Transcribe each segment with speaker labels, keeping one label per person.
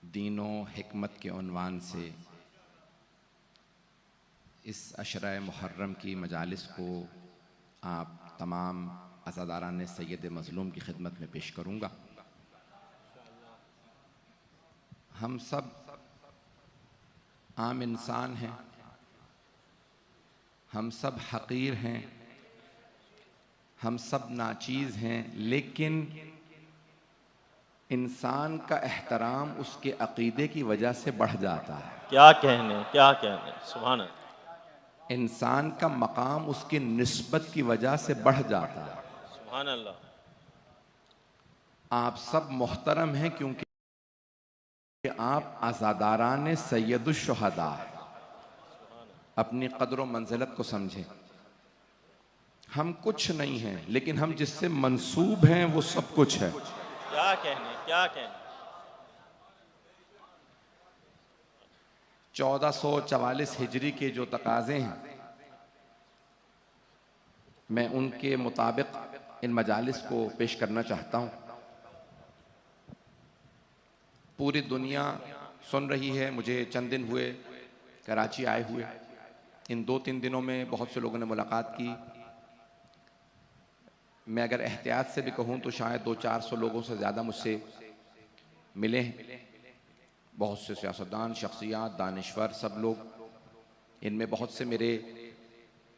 Speaker 1: दीनो हिकमत के उन्वान से इस अशरा मुहर्रम की मजालिस को आप तमाम अज़ादारान सैयद मज़लूम की खिदमत में पेश करूँगा। हम सब आम इंसान हैं, हम सब हक़ीर हैं, हम सब नाचीज़ हैं, लेकिन इंसान का एहतराम उसके अक़ीदे की वजह से बढ़ जाता है।
Speaker 2: क्या कहने सुभान अल्लाह।
Speaker 1: इंसान का मकाम उसकी निस्बत की वजह से बढ़ जाता है।
Speaker 2: सुभान अल्लाह।
Speaker 1: आप सब मोहतरम हैं क्योंकि आप आज़ादारान सैयदुश्शुहदा हैं। अपनी कदर व मंजिलत को समझें। हम कुछ नहीं हैं, लेकिन हम जिससे मंसूब हैं वो सब कुछ है।
Speaker 2: क्या कहने
Speaker 1: 1444 हिजरी के जो तकाज़े हैं, मैं उनके मुताबिक इन मजालिस को पेश करना चाहता हूँ। पूरी दुनिया सुन रही है। मुझे चंद दिन हुए कराची आए हुए। इन 2-3 दिनों में बहुत से लोगों ने मुलाकात की। मैं अगर एहतियात से भी कहूँ तो शायद 200-400 लोगों से ज़्यादा मुझसे मिले हैं। बहुत से सियासतदान, शख्सियात, दानिश्वर, सब लोग। इनमें बहुत से मेरे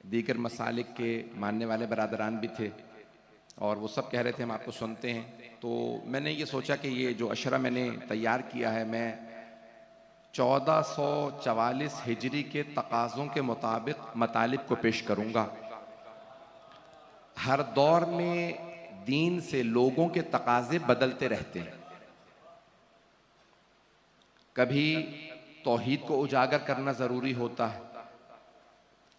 Speaker 1: दीगर मसालिक के मानने वाले बरादरान भी थे और वो सब कह रहे थे हम आपको सुनते हैं। तो मैंने ये सोचा कि ये जो अशरा मैंने तैयार किया है, मैं 1444 हिजरी के तकाज़ों के मुताबिक मतालिब को पेश करूँगा। हर दौर में दीन से लोगों के तकाज़े बदलते रहते हैं। कभी तौहीद को उजागर करना ज़रूरी होता है,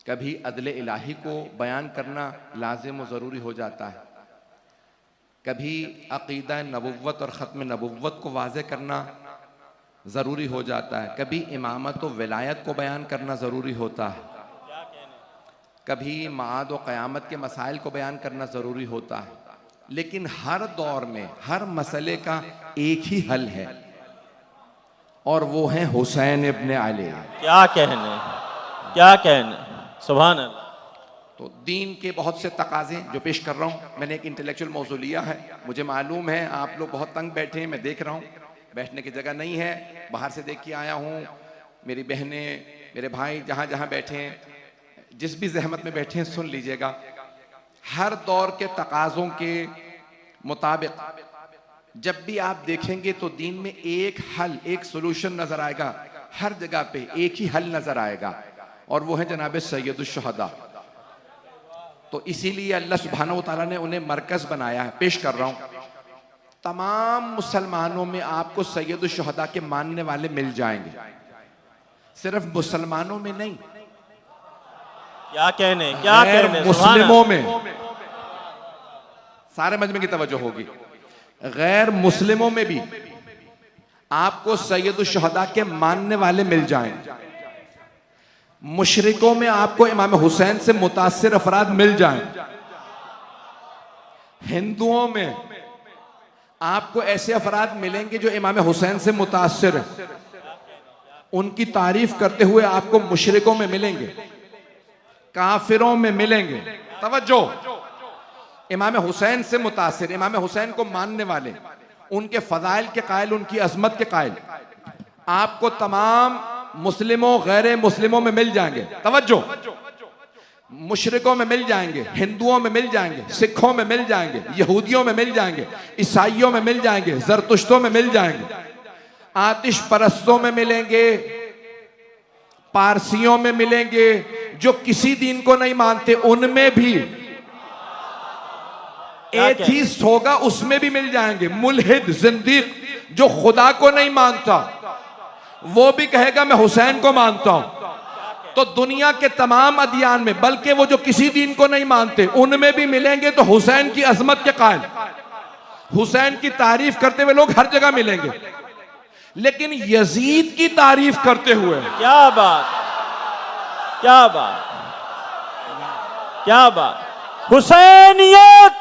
Speaker 1: कभी अदल इलाही को बयान करना लाजिम व ज़रूरी हो जाता है, कभी अक़ीदा नबुव्वत और ख़त्म नबुव्वत को वाज़े करना ज़रूरी हो जाता है, कभी इमामत व विलायत को बयान करना ज़रूरी होता है, कभी माद व क़यामत के मसाइल को बयान करना ज़रूरी होता है। लेकिन हर दौर में हर मसले का एक ही हल है और वो है हुसैन इब्न अली।
Speaker 2: क्या कहने सुभान अल्लाह।
Speaker 1: तो दीन के बहुत से तकाज़े जो पेश कर रहा हूँ, मैंने एक इंटेलेक्चुअल मौज़ू लिया है। मुझे मालूम है आप लोग बहुत तंग बैठे हैं, मैं देख रहा हूँ, बैठने की जगह नहीं है। बाहर से देख के आया हूँ। मेरी बहनें, मेरे भाई जहाँ जहाँ बैठे हैं, जिस भी जहमत में बैठे हैं, सुन लीजिएगा। हर दौर के तकाज़ों के मुताबिक जब भी आप देखेंगे तो दीन में एक हल, एक सोल्यूशन नजर आएगा। हर जगह पे एक ही हल नजर आएगा और वो है जनाब सैयदुश्शुहदा। तो इसीलिए अल्लाह सुब्हानहू व तआला ने उन्हें मरकज बनाया है। पेश कर रहा हूं। तमाम मुसलमानों में आपको सैयदुश्शुहदा के मानने वाले मिल जाएंगे, सिर्फ मुसलमानों में नहीं।
Speaker 2: क्या कहने
Speaker 1: मुस्लिमों में, सारे मजमे की तवज्जो होगी। गैर मुस्लिमों में भी आपको सैयदुश्शुहदा के मानने वाले मिल जाएंगे। मुशरिकों में आपको इमाम हुसैन से मुतासिर अफराद मिल जाएंगे। हिंदुओं में आपको ऐसे अफराद मिलेंगे जो इमाम हुसैन से मुतासिर हैं। उनकी तारीफ करते हुए आपको मुशरिकों में मिलेंगे, काफिरों में मिलेंगे। तवज्जो, इमाम हुसैन से मुतासिर, इमाम हुसैन को मानने वाले, उनके फजाइल के कायल, उनकी अजमत के कायल आपको तमाम मुस्लिमों गैर मुस्लिमों में मिल जाएंगे। तवज्जो, मुशरिकों में मिल जाएंगे, हिंदुओं में मिल जाएंगे, सिखों में मिल जाएंगे, यहूदियों में मिल जाएंगे, ईसाइयों में मिल जाएंगे, जरतुश्तों में मिल जाएंगे, आतिश परस्तों में मिलेंगे, पारसियों में मिलेंगे, जो किसी दीन को नहीं मानते उनमें भी। एथीस्ट होगा उसमें भी मिल जाएंगे। मुल्हिद, जिंदीक, जो खुदा को नहीं मानता वो भी कहेगा मैं हुसैन को मानता हूं। तो दुनिया के तमाम अदियान में, बल्कि वो जो किसी दीन को नहीं मानते उनमें भी मिलेंगे। तो हुसैन की अजमत के कायल, हुसैन की तारीफ करते हुए लोग हर जगह मिलेंगे। लेकिन यजीद की तारीफ करते हुए,
Speaker 2: क्या बात, हुसैनियत,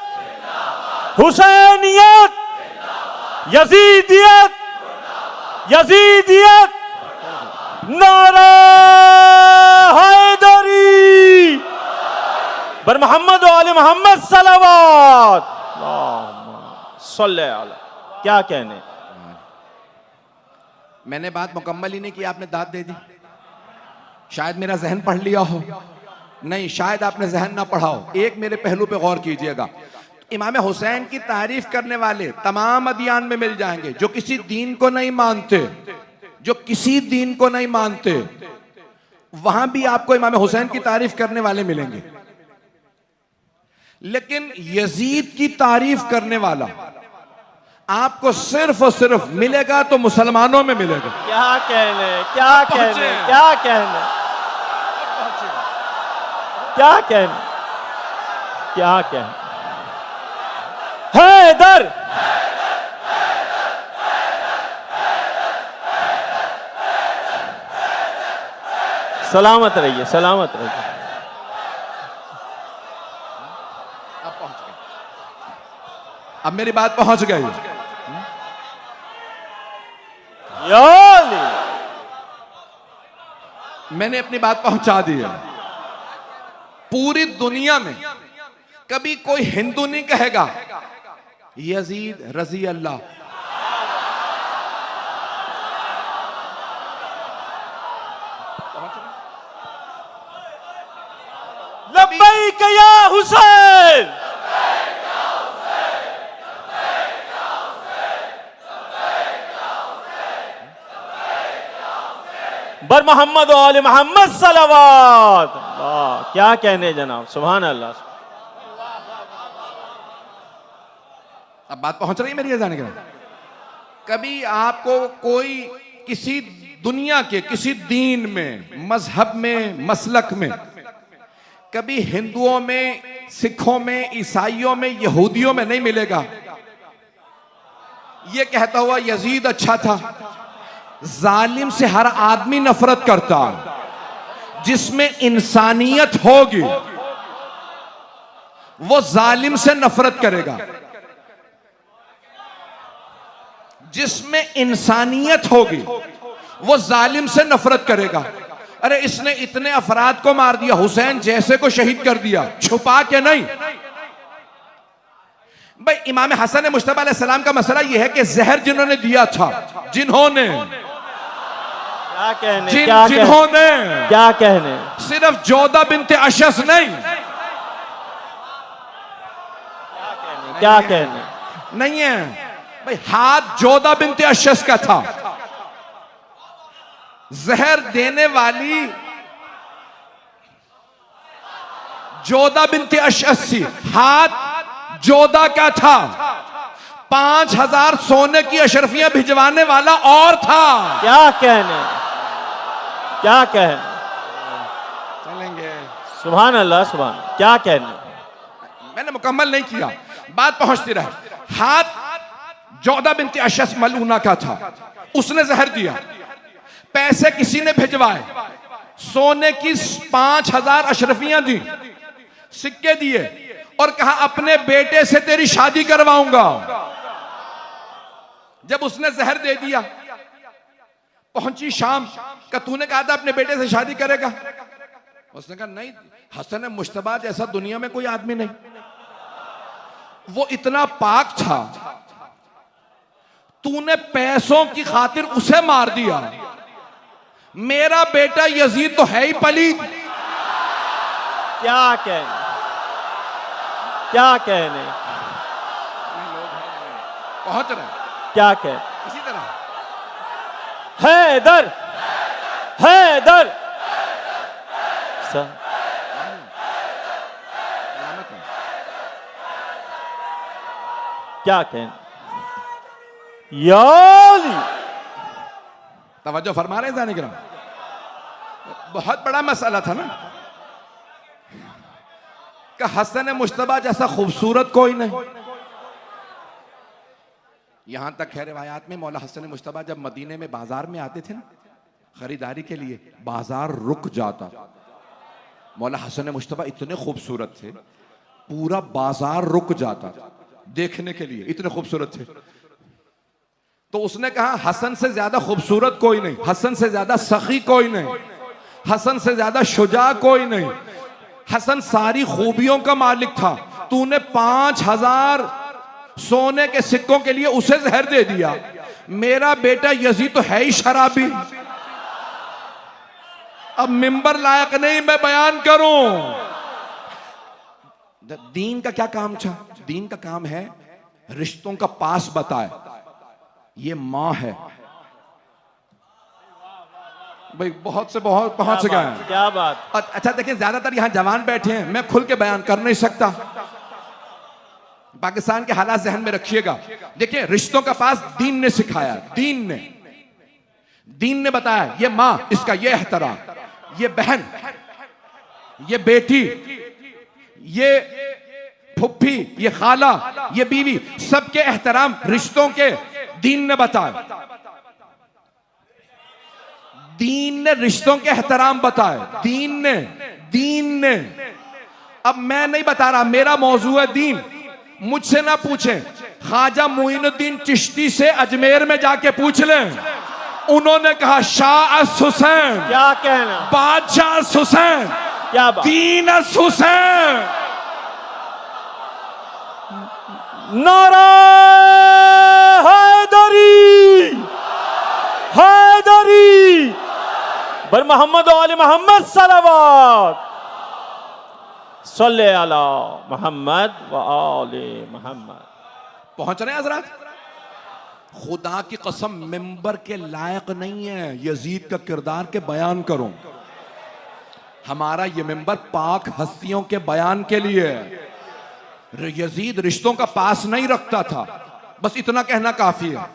Speaker 2: यजीदियत, नारा हैदरी, बर मोहम्मद व आले मोहम्मद सलावत, सल्ले अला। क्या कहने?
Speaker 1: मैंने बात मुकम्मल ही नहीं की, आपने दाद दे दी। शायद मेरा जहन पढ़ लिया हो, नहीं शायद आपने जहन ना पढ़ा हो। एक मेरे पहलू पे गौर कीजिएगा। इमाम हुसैन की तारीफ करने वाले तमाम अदियान में मिल जाएंगे। जो किसी दीन को नहीं मानते, जो किसी दीन को नहीं मानते, वहां भी आपको इमाम हुसैन की तारीफ करने वाले मिलेंगे। लेकिन यजीद की तारीफ करने वाला आपको सिर्फ और सिर्फ मिलेगा तो मुसलमानों में मिलेगा।
Speaker 2: क्या कहने, क्या कहने, क्या कहने, क्या कहने, क्या कहने? हैदर, सलामत रहिए, सलामत रहिए।
Speaker 1: अब पहुंच गए, अब मेरी बात पहुंच गई।
Speaker 2: याली,
Speaker 1: मैंने अपनी बात पहुंचा दी है। पूरी दुनिया में कभी कोई हिंदू नहीं कहेगा यजीद रजी अल्लाह।
Speaker 2: लब्बैक या हुसैन, बर मोहम्मद व आले मोहम्मद सलावत। क्या कहने जनाब, सुभान अल्लाह।
Speaker 1: अब बात पहुंच रही है मेरी जाने के बाद। कभी आपको कोई किसी दुनिया के किसी दीन में, मजहब में, मसलक में, कभी हिंदुओं में, सिखों में, ईसाइयों में, यहूदियों में नहीं मिलेगा ये कहता हुआ यजीद अच्छा था। जालिम से हर आदमी नफरत करता। जिसमें इंसानियत होगी वो जालिम से नफरत करेगा। जिसमें इंसानियत होगी वो जालिम से नफरत करेगा। अरे इसने इतने अफराद को मार दिया, हुसैन जैसे को शहीद कर दिया, छुपा के नहीं। भाई इमाम हसन मुश्तबा अलैहिस्सलाम का मसला यह है कि जहर जिन्होंने दिया था, जिन्होंने
Speaker 2: क्या कहने, क्या
Speaker 1: जिन्होंने
Speaker 2: कहने, क्या कहने,
Speaker 1: सिर्फ जोधा बिनते अशस नहीं,
Speaker 2: क्या कहने
Speaker 1: नहीं है भाई, हाथ जोधा बिनते अशस का था। जहर देने वाली जोधा बिनते अशस थी, हाथ जोधा का था। 5000 सोने की अशरफियां भिजवाने वाला और था।
Speaker 2: क्या कहने, क्या कहने,
Speaker 1: चलेंगे
Speaker 2: सुभान अल्लाह, सुभान। क्या कहने?
Speaker 1: मैंने मुकम्मल नहीं किया, बात पहुंचती रहे। हाथ जोधा बिनते अशस मलूना का था, उसने जहर दिया। पैसे किसी ने भिजवाए, सोने की 5000 अशरफियां दी, सिक्के दिए और कहा अपने बेटे से तेरी शादी करवाऊंगा। जब उसने जहर दे दिया, पहुंची शाम का, तूने कहा था अपने बेटे से शादी करेगा। उसने कहा नहीं, हसन मुश्तबा जैसा दुनिया में कोई आदमी नहीं, वो इतना पाक था, तूने पैसों की खातिर उसे मार दिया। मेरा बेटा यजीद तो है ही पलीद।
Speaker 2: क्या कहने, क्या कहने,
Speaker 1: पहुंच रहे,
Speaker 2: क्या कहने?
Speaker 1: इसी तरह
Speaker 2: हैदर, हैदर, क्या कहने? याली,
Speaker 1: तवज्जो फरमा रहे हैं जाने के नाम। बहुत बड़ा मसला था ना कि हसन मुश्तबा जैसा खूबसूरत कोई नहीं। यहां तक है रिवायात में, मौला हसन मुश्तबा जब मदीने में बाजार में आते थे ना खरीदारी के लिए, बाजार रुक जाता। मौला हसन मुश्तबा इतने खूबसूरत थे, पूरा बाजार रुक जाता देखने के लिए, इतने खूबसूरत थे। तो उसने कहा हसन से ज्यादा खूबसूरत कोई नहीं, हसन से ज्यादा सखी कोई नहीं, हसन से ज्यादा शुजा कोई नहीं। हसन सारी खूबियों का मालिक था। तूने 5000 सोने के सिक्कों के लिए उसे जहर दे दिया। मेरा बेटा यजीद तो है ही शराबी। अब मिंबर लायक नहीं मैं बयान करूं। दीन का क्या काम था? दीन का काम है रिश्तों का पास बताए। ये मां है भाई, बहुत से बहुत पहुंच गए हैं।
Speaker 2: क्या बात।
Speaker 1: अच्छा देखिए, ज्यादातर यहां जवान बैठे हैं, मैं खुल के बयान कर नहीं सकता। पाकिस्तान के हालात जहन में रखिएगा। देखिए, रिश्तों का पास दीन ने सिखाया। दीन ने बताया ये मां, इसका ये एहतराम, ये बहन, ये बेटी, ये फुफ्फी, ये खाला, ये बीवी, सबके एहतराम रिश्तों के दीन ने बताया। दीन ने रिश्तों के एहतराम बताए। दीन ने। अब मैं नहीं बता रहा, मेरा मौजू है दीन। मुझसे ना पूछें, ख्वाजा मोइनुद्दीन चिश्ती से अजमेर में जाके पूछ लें। उन्होंने कहा शाह हुसैन,
Speaker 2: क्या कहना,
Speaker 1: बादशाह हुसैन,
Speaker 2: क्या बात,
Speaker 1: दीन हुसैन।
Speaker 2: नारा हैदरी, हैदरी बर मोहम्मद वाले मोहम्मद सलावत सल्ले अला मोहम्मद व आले मोहम्मद।
Speaker 1: पहुंच रहे हैं हजरत? खुदा की कसम मिंबर के लायक नहीं है यजीद का किरदार के बयान करूं। हमारा ये मिंबर पाक हस्तियों के बयान के लिए है। यजीद रिश्तों का पास नहीं रखता था, बस इतना कहना काफी है।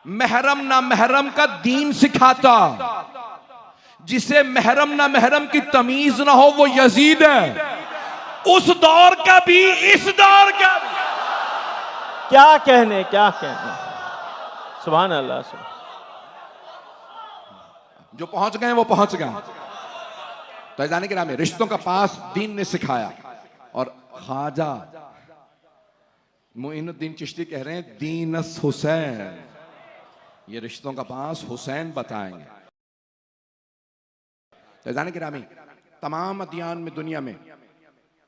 Speaker 1: महरम ना महरम का दीन सिखाता। जिसे महरम ना महरम की तमीज ना हो वो यजीद है। उस दौर का भी, इस दौर का भी।
Speaker 2: क्या कहने, क्या कहने। सुभान अल्लाह।
Speaker 1: जो पहुंच गए वो पहुंच गए। तो जाने के नाम है रिश्तों का पास दीन ने सिखाया। और ख्वाजा मोइनुद्दीन चिश्ती कह रहे हैं दीनस हुसैन, ये रिश्तों का पास हुसैन बताएंगे। तो जाने के नाम तमाम अदियान में दुनिया में,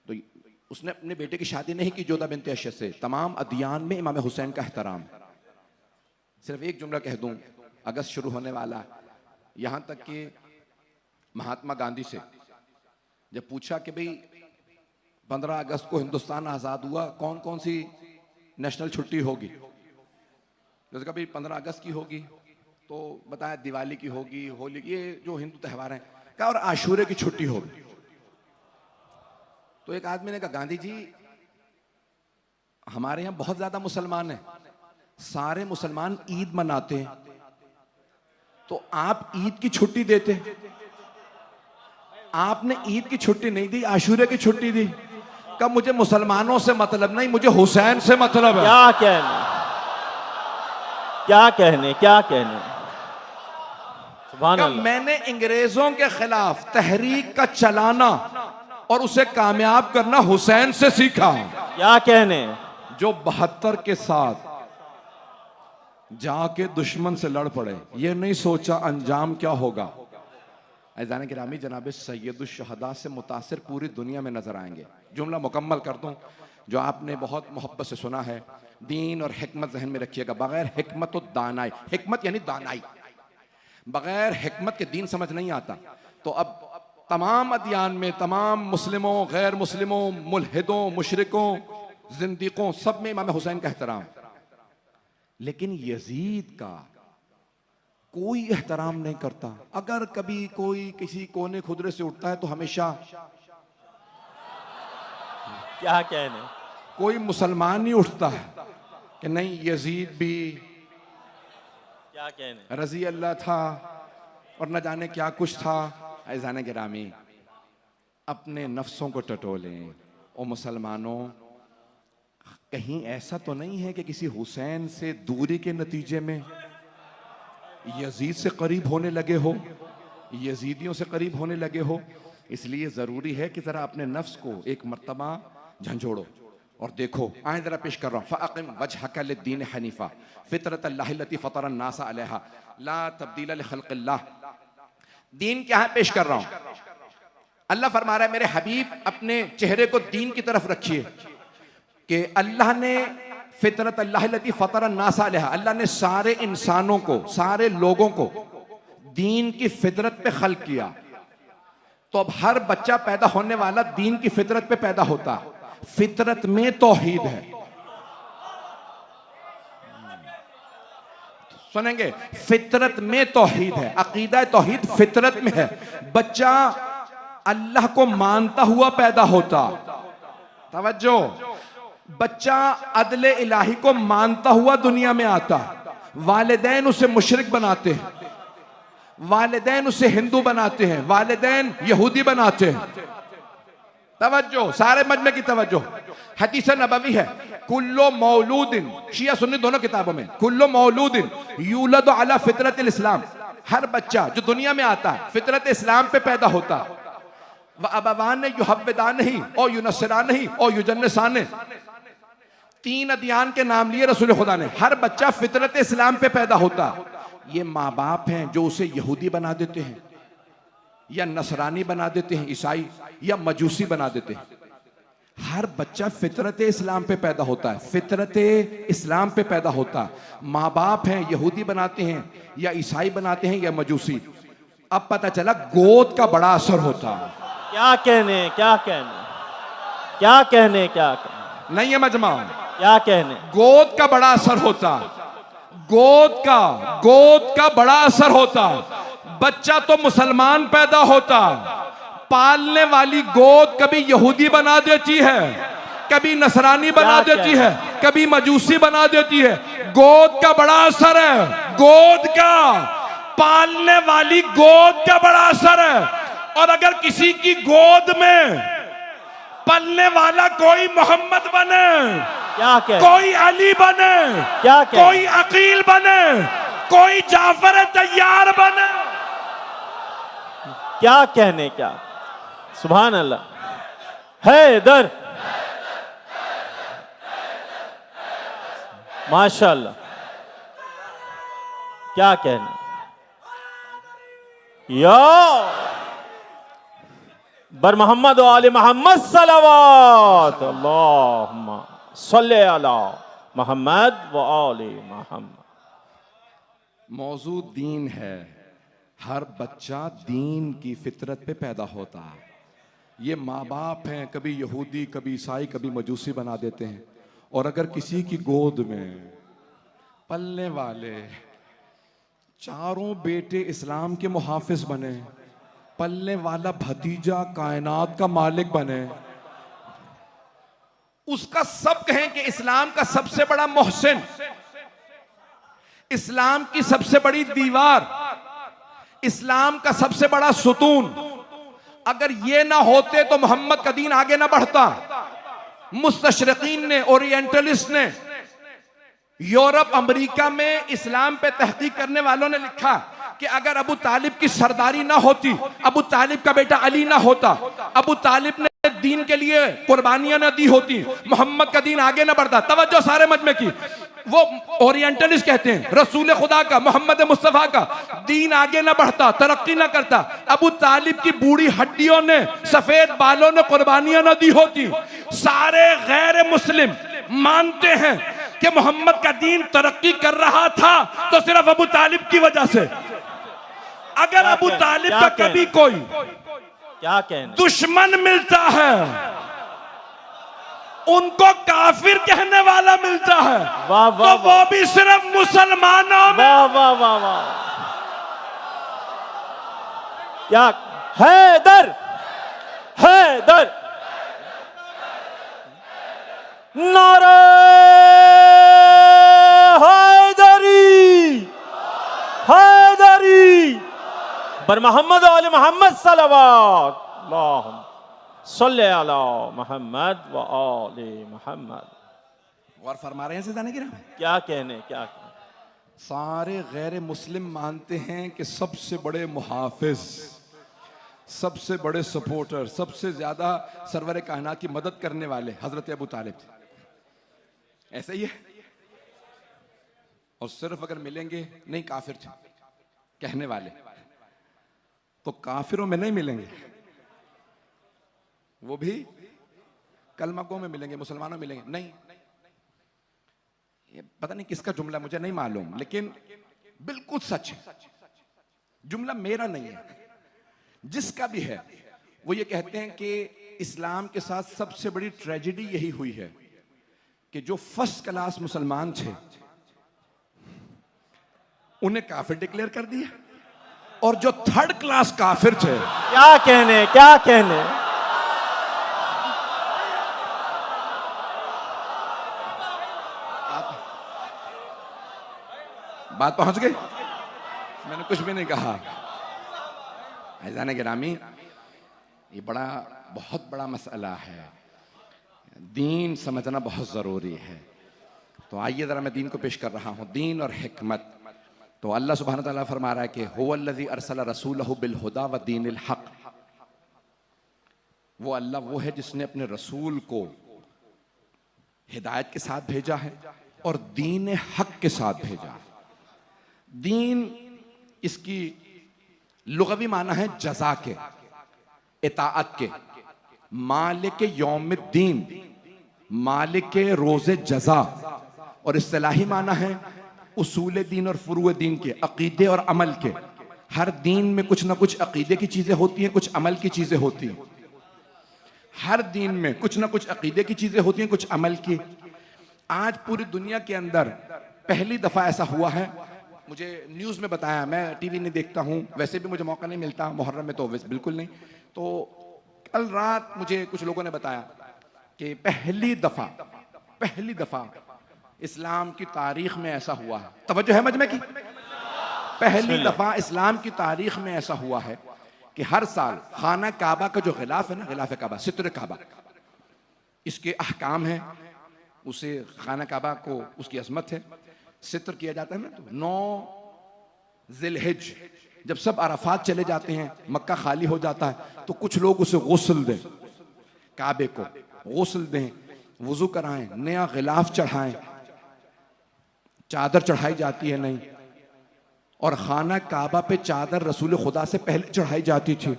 Speaker 1: तो उसने अपने बेटे की शादी नहीं की जोधा बिनते अशद से। तमाम अदियान में इमाम हुसैन का एहतराम। सिर्फ एक जुमला कह दूं, अगस्त शुरू होने वाला, यहां तक कि महात्मा गांधी से जब पूछा कि भाई 15 अगस्त को हिंदुस्तान आजाद हुआ, कौन कौन सी नेशनल छुट्टी होगी? जैसे कभी 15 अगस्त की होगी, तो बताया दिवाली की होगी, होली, ये जो हिंदू त्यौहार हैं। कहा और आशूरे की छुट्टी होगी। तो एक आदमी ने कहा गांधी जी हमारे यहां बहुत ज्यादा मुसलमान हैं, सारे मुसलमान ईद मनाते हैं, तो आप ईद की छुट्टी देते। आपने ईद की छुट्टी नहीं दी, आशूरे की छुट्टी दी। कब मुझे मुसलमानों से मतलब नहीं, मुझे हुसैन से मतलब है।
Speaker 2: क्या कहने, क्या कहने, क्या कहने। सुभान अल्लाह।
Speaker 1: मैंने अंग्रेजों के खिलाफ तहरीक का चलाना और उसे कामयाब करना हुसैन से सीखा।
Speaker 2: क्या कहने।
Speaker 1: जो 72 के साथ जाके दुश्मन से लड़ पड़े, ये नहीं सोचा अंजाम क्या होगा। ऐज़ान गिरामी जनाब सैयदुल शहदा से मुतासिर पूरी दुनिया में नजर आएंगे। जुमला मुकम्मल कर दूं जो आपने बहुत मोहब्बत से सुना है। दीन और हिकमत जहन में रखिएगा। बगैर हिकमत और दानाई, हिकमत यानी दानाई, बगैर हिकमत के दीन समझ नहीं आता। तो अब तमाम अदियान में, तमाम मुस्लिमों, गैर मुस्लिमों, मुल्हिदों, मुशरिकों, जिंदीकों, सब में इमाम हुसैन का एहतराम। लेकिन यजीद का कोई एहतराम नहीं करता। अगर कभी कोई किसी कोने खुदरे से उठता है तो हमेशा
Speaker 2: क्या कहने।
Speaker 1: कोई मुसलमान नहीं उठता है कि नहीं यजीद भी
Speaker 2: क्या कहने
Speaker 1: रजी अल्लाह था और न जाने क्या कुछ था। ऐज़ान गिरामी अपने नफ्सों को टटोलें। ओ मुसलमानों, कहीं ऐसा तो नहीं है कि किसी हुसैन से दूरी के नतीजे में यजीद से करीब होने लगे हो, यजीदियों से करीब होने लगे हो। इसलिए ज़रूरी है कि ज़रा अपने नफ्स को एक मर्तबा झंझोड़ो। और देखो आए जरा पेश कर रहा हूं, फ़अक़िम वजहक लिद्दीन हनीफ़ा फ़ितरतल्लाहि लती फ़तरन्नास अलैहा ला तब्दील लिख़ल्क़िल्लाह। दीन क्या है पेश कर रहा हूं। अल्लाह फरमा रहा है मेरे हबीब अपने चेहरे को दीन की तरफ रखिए कि अल्लाह ने फ़ितरतल्लाहि लती फ़तरन्नास अलैहा, अल्लाह ने सारे इंसानों को, सारे लोगों को दीन की फितरत पे खल्क किया। तो अब हर बच्चा पैदा होने वाला दीन की फितरत पे पैदा होता है। फितरत में तौहीद है, सुनेंगे, फितरत में तौहीद है, अकीदा तौहीद फितरत में है। बच्चा अल्लाह को मानता हुआ पैदा होता, तवज्जो, बच्चा अदले इलाही को मानता हुआ दुनिया में आता। वालिदैन उसे मुशरिक बनाते हैं, वालिदैन उसे हिंदू बनाते हैं, वालिदैन यहूदी बनाते हैं। तवज्जो, सारे मजमे की तवज्जो। हदीस नबवी है, कुल्लो मौलूदिन, शिया सुन्नी दोनों किताबों में, कुल्लो मौलूदिन यूलद अला फितरत इस्लाम, हर बच्चा जो दुनिया में आता है फितरत इस्लाम पे पैदा होता। व अबवान युहव्विदान नहीं और युनस्सिरान नहीं और युजन्निसान, तीन अदियान के नाम लिए रसूल खुदा ने। हर बच्चा फितरत इस्लाम पे पैदा होता। ये माँ बाप हैं जो उसे यहूदी बना देते हैं या नसरानी बना देते हैं, ईसाई या मजूसी बना देते हैं। हर बच्चा फितरत इस्लाम पे पैदा होता है, फितरत इस्लाम पे पैदा होता है। माँ बाप हैं यहूदी बनाते हैं या ईसाई बनाते हैं या मजूसी। अब पता चला गोद का बड़ा असर होता है।
Speaker 2: क्या कहने, क्या कहने, क्या कहने, क्या कहने,
Speaker 1: नहीं है मजमा,
Speaker 2: क्या कहने,
Speaker 1: गोद का बड़ा असर होता, गोद का बड़ा असर होता। बच्चा तो मुसलमान पैदा होता, पालने वाली गोद कभी यहूदी बना देती है, कभी नसरानी बना देती है, कभी मजूसी बना देती है। गोद का बड़ा असर है, गोद का, पालने वाली गोद का बड़ा असर है। और अगर किसी की गोद में पलने वाला कोई मोहम्मद बने,
Speaker 2: क्या कहने,
Speaker 1: कोई अली बने,
Speaker 2: क्या कहने,
Speaker 1: कोई अकील बने, कोई जाफर तैयार बने,
Speaker 2: क्या कहने, क्या, सुभान अल्लाह, है इधर, माशाअल्लाह, क्या कहने, या बर मोहम्मद व आले मोहम्मद सलावत अल्लाहुम्मा सल्ले अला मोहम्मद व आले मोहम्मद।
Speaker 1: मौजू दीन है, हर बच्चा दीन की फितरत पे पैदा होता है। ये माँ बाप हैं, कभी यहूदी, कभी ईसाई, कभी मजूसी बना देते हैं। और अगर किसी की गोद में पलने वाले चारों बेटे इस्लाम के मुहाफिज बने, पलने वाला भतीजा कायनात का मालिक बने, उसका सब कहें कि इस्लाम का सबसे बड़ा मोहसिन, इस्लाम की सबसे बड़ी दीवार, इस्लाम का सबसे बड़ा सुतून, अगर ये ना होते तो मोहम्मद का दीन आगे ना बढ़ता। मुस्तशरिकीन ने, ओरिएंटलिस्ट ने, यूरोप अमेरिका में इस्लाम पे तहकीक करने वालों ने लिखा कि अगर अबू तालिब की सरदारी ना होती, अबू तालिब का बेटा अली ना होता, अबू तालिब ने दीन के लिए कुर्बानियां ना दी होती, मोहम्मद का दीन आगे ना बढ़ता। तवज्जो सारे मजमे की, वो ओरिएंटलिस्ट कहते हैं रसूल खुदा का, मोहम्मद मुस्तफा का दीन आगे ना बढ़ता, तरक्की ना करता, अबू तालिब की बूढ़ी हड्डियों ने, सफेद बालों ने कुर्बानियां ना दी होती। सारे गैर मुस्लिम मानते हैं कि मोहम्मद का दीन तरक्की कर रहा था तो सिर्फ अबू तालिब की वजह से। अगर अबू तालिब का कभी कोई
Speaker 2: क्या कहने,
Speaker 1: दुश्मन मिलता है, उनको काफिर कहने वाला मिलता है,
Speaker 2: वाह वाह,
Speaker 1: तो वो भी सिर्फ मुसलमानों में।
Speaker 2: वाह वाह वाह वाह, क्या है इधर, है इधर, नारे हैदरी, हैदरी बर मोहम्मद व आले मोहम्मद सल्लल्लाहु अल्लाहुम्मा सल्ले अला मोहम्मद व आले मोहम्मद।
Speaker 1: और फरमा रहे हैं जाने की ना,
Speaker 2: क्या कहने, क्या कहने,
Speaker 1: सारे गैर मुस्लिम मानते हैं कि सबसे बड़े मुहाफिज, सबसे बड़े सपोर्टर, सबसे ज्यादा सरवर कायनात की मदद करने वाले हजरत अबू तालिब थे। ऐसा ही है। और सिर्फ अगर मिलेंगे, नहीं काफिर थे कहने वाले, तो काफिरों में नहीं मिलेंगे, वो भी कलमा गो में मिलेंगे, मुसलमानों में मिलेंगे नहीं। ये पता नहीं किसका जुमला, मुझे नहीं मालूम, लेकिन बिल्कुल सच है। जुमला मेरा नहीं है, जिसका भी है, वो ये कहते हैं कि इस्लाम के साथ सबसे बड़ी ट्रेजेडी यही हुई है कि जो फर्स्ट क्लास मुसलमान थे उन्हें काफिर डिक्लेयर कर दिया, और जो थर्ड क्लास काफिर थे,
Speaker 2: क्या कहने, क्या कहने।
Speaker 1: बात पहुंच गई, मैंने कुछ भी नहीं कहा। ऐज़ान गिरामी, ये बहुत बड़ा मसला है, दीन समझना बहुत जरूरी है। तो आइए जरा मैं दीन को पेश कर रहा हूं, दीन और हिकमत। तो अल्लाह सुब्हानहू तआला फरमा रहा है कि हुवल्लज़ी अरसला रसूलहु बिल हुदा व दीनिल हक। वो अल्लाह वो है जिसने अपने रसूल को हिदायत के साथ भेजा है और दीन हक के साथ भेजा है। दीन इसकी लुग़वी माना है जज़ा के, इताअत के, मालिक यौमिद्दीन, मालिक रोज़े जज़ा। और इस्तिलाही माना है उसूल दीन और फुरूए दीन के, अकीदे और अमल के। हर दीन में कुछ ना कुछ अकीदे की चीजें होती हैं, कुछ अमल की चीजें होती हैं। हर दीन में कुछ ना कुछ अकीदे की चीजें होती हैं, कुछ अमल की। आज पूरी दुनिया के अंदर पहली दफा ऐसा हुआ है, मुझे न्यूज में बताया, मैं टीवी नहीं देखता हूं, वैसे भी मुझे मौका नहीं मिलता, मुहर्रम में तो बिल्कुल नहीं। तो कल रात मुझे कुछ लोगों ने बताया कि पहली दफा इस्लाम की तारीख में ऐसा हुआ है। तवज्जो है मजमे की? पहली दफा इस्लाम की तारीख में ऐसा हुआ है कि हर साल खाना काबा का जो गिलाफ है ना, गिलाफ काबा, सित्र काबा, इसके अहकाम है, उसे खाना काबा को उसकी अजमत है, सित्र किया जाता है ना। तो 9 ज़िलहिज जब सब अराफात चले जाते हैं, मक्का खाली हो जाता है, तो कुछ लोग उसे गुस्ल दें, काबे को गुस्ल दें, वुजू कराएं, नया गिलाफ चढ़ाएं, चादर चढ़ाई जाती है नहीं, और खाना काबा पे चादर रसूल खुदा से पहले चढ़ाई जाती थी।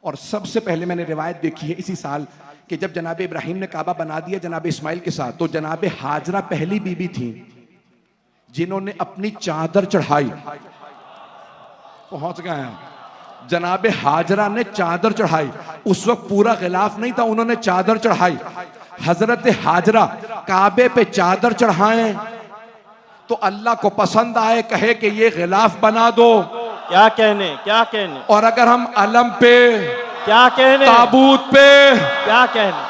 Speaker 1: और सबसे पहले मैंने रिवायत देखी है इसी साल कि जब जनाब इब्राहिम ने काबा बना दिया जनाब इस्माइल के साथ, तो जनाब हाजरा पहली बीबी थी जिन्होंने अपनी चादर चढ़ाई। पहुंच गए हैं, जनाब हाजरा ने चादर चढ़ाई। उस वक्त पूरा गिलाफ नहीं था, उन्होंने चादर चढ़ाई। हजरत हाजरा काबे पे चादर चढ़ाएं तो अल्लाह को पसंद आए, कहे कि ये गिलाफ बना दो।
Speaker 2: क्या कहने, क्या कहने।
Speaker 1: और अगर हम अलम पे,
Speaker 2: क्या कहने,
Speaker 1: ताबूत पे,
Speaker 2: क्या कहने।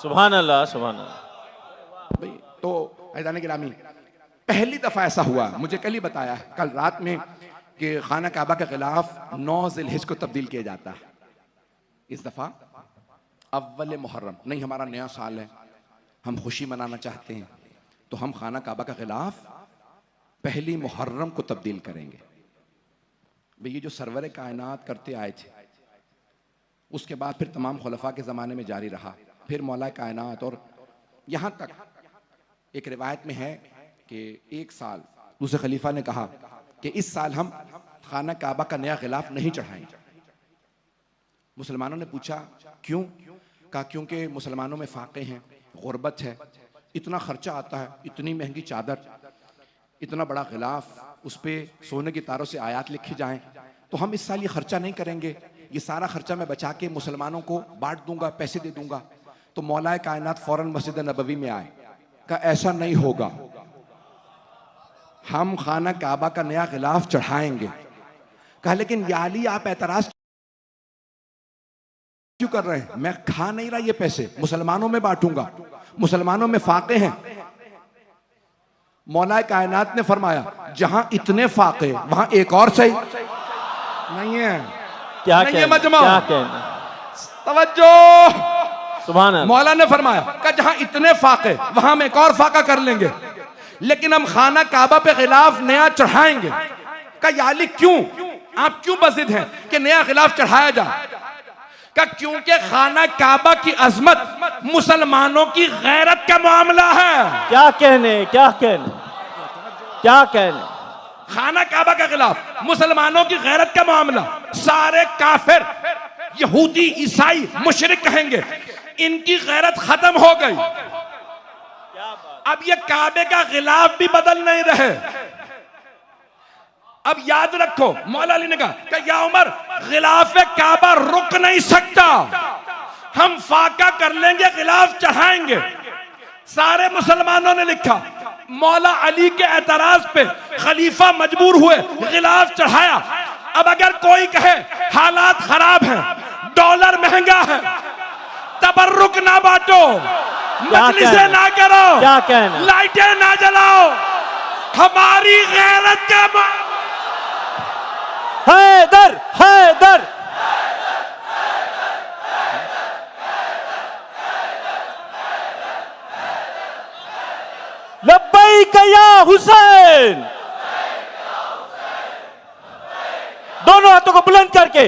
Speaker 2: सुभान अल्लाह, सुभान अल्लाह।
Speaker 1: भाई तो ऐज़ान गिरामी, पहली दफा ऐसा हुआ, मुझे कल ही बताया कल रात में कि खाना काबा के खिलाफ 9 ज़िलहिज को तब्दील किया जाता है। इस दफा अव्वल मुहर्रम नहीं, हमारा नया साल है, हम खुशी मनाना चाहते हैं, तो हम खाना काबा का खिलाफ पहली मुहर्रम को तब्दील करेंगे। भाई ये जो सरवर कायनात करते आए थे, उसके बाद फिर तमाम खुलफा के ज़माने में जारी रहा, फिर मौला कायनात, और यहाँ तक एक रिवायत में है कि एक साल दूसरे खलीफा ने कहा कि इस साल हम खाना काबा का नया गिलाफ नहीं चढ़ाएंगे। मुसलमानों ने पूछा क्यों? कहा क्योंकि मुसलमानों में फाके हैं, गुर्बत है, इतना खर्चा आता है, इतनी महंगी चादर, इतना बड़ा गिलाफ, उस पर सोने की तारों से आयात लिखी जाएं, तो हम इस साल ये खर्चा नहीं करेंगे, ये सारा खर्चा मैं बचा के मुसलमानों को बांट दूंगा, पैसे दे दूंगा। तो मौलाए कायनात फौरन मस्जिद नबवी में आए, कहा ऐसा नहीं होगा, हम खाना काबा का नया गिलाफ चढ़ाएंगे। कहा लेकिन या अली आप एतराज क्यों कर रहे हैं? मैं खा नहीं रहा ये पैसे, मुसलमानों में बांटूंगा, मुसलमानों में फाके हैं। मौलाए कायनात ने फरमाया जहां इतने फाके वहां एक और सही नहीं है।
Speaker 2: क्या
Speaker 1: नहीं
Speaker 2: कहने,
Speaker 1: मजमा,
Speaker 2: क्या कहने।
Speaker 1: तवज्जो,
Speaker 2: सुभान अल्लाह।
Speaker 1: मौला ने फरमाया कि जहां इतने फाके वहां हम एक और फाका कर लेंगे, लेकिन हम खाना काबा पे खिलाफ नया चढ़ाएंगे। का या अली क्यों, आप क्यों बज़िद हैं कि नया खिलाफ चढ़ाया जाए? कि क्योंकि खाना काबा की अजमत मुसलमानों की गैरत का मामला है।
Speaker 2: क्या कहने, क्या कहने, क्या कहने।
Speaker 1: खाना काबा के खिलाफ मुसलमानों की गैरत का मामला, सारे काफिर यहूदी ईसाई मुशरिक कहेंगे इनकी गैरत खत्म हो गई। अब ये काबे का खिलाफ भी बदल नहीं रहे। अब याद रखो, मौला अली ने कहा कि या उमर खिलाफ काबा रुक नहीं सकता, हम फाका कर लेंगे, खिलाफ चढ़ाएंगे। सारे मुसलमानों ने लिखा। मौला अली के एतराज पे खलीफा मजबूर हुए, खिलाफ चढ़ाया। अब अगर कोई कहे हालात खराब हैं, डॉलर महंगा है, तबर्रुक ना बांटो, मजलिसें ना करो,
Speaker 2: क्या कहना,
Speaker 1: लाइटें ना जलाओ, हमारी गैरत का
Speaker 2: हैदर, हैदर, लब्बैक या हुसैन। दोनों हाथों को बुलंद करके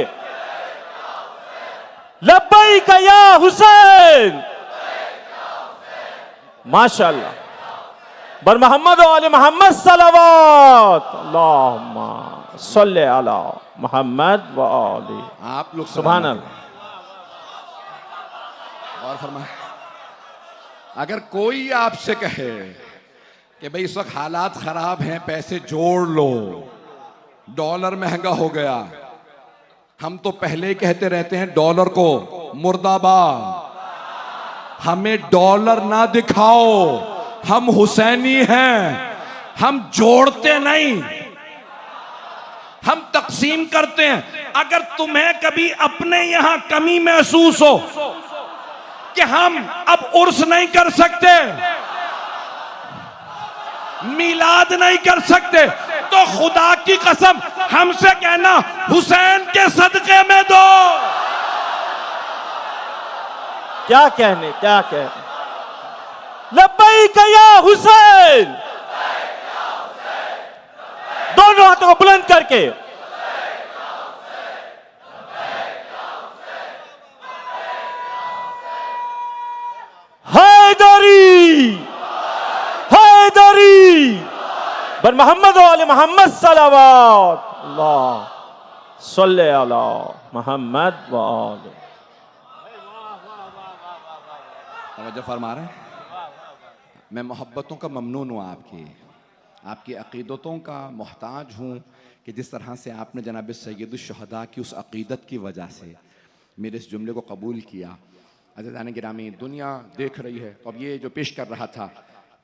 Speaker 2: लब्बैक या हुसैन। माशाअल्लाह। बर मोहम्मद वाले मोहम्मद सलावत अल्लाहुम्मा सल्ले अला मोहम्मद व आले।
Speaker 1: आप लोग
Speaker 2: सुभान अल्लाह।
Speaker 1: और फरमाए, अगर कोई आपसे कहे कि भाई इस वक्त हालात खराब हैं, पैसे जोड़ लो, डॉलर महंगा हो गया, हम तो पहले ही कहते रहते हैं डॉलर को मुर्दाबाद, हमें डॉलर ना दिखाओ, हम हुसैनी हैं, हम जोड़ते नहीं, हम तकसीम करते हैं। अगर तुम्हें कभी अपने यहां कमी महसूस हो कि हम अब उर्स नहीं कर सकते, मिलाद नहीं कर सकते, तो खुदा की कसम हमसे कहना हुसैन के सदके में दो।
Speaker 2: क्या कहने, क्या कहने। लब्बैक या हुसैन। दोनों हाथों को बुलंद करके हैदरी, हैदरी। बर मोहम्मद वाले मोहम्मद सलावत अल्लाह सल्ले अला मोहम्मद व आले।
Speaker 1: तवज्जो फरमा रहे हैं। मैं मोहब्बतों का ममनून हूँ, आपकी अकीदतों का मोहताज हूँ कि जिस तरह से आपने जनाब सैयदुश्शहदा की उस अकीदत की वजह से मेरे इस जुमले को कबूल किया। अज़ीज़ान गिरामी, दुनिया देख रही है। तो अब ये जो पेश कर रहा था,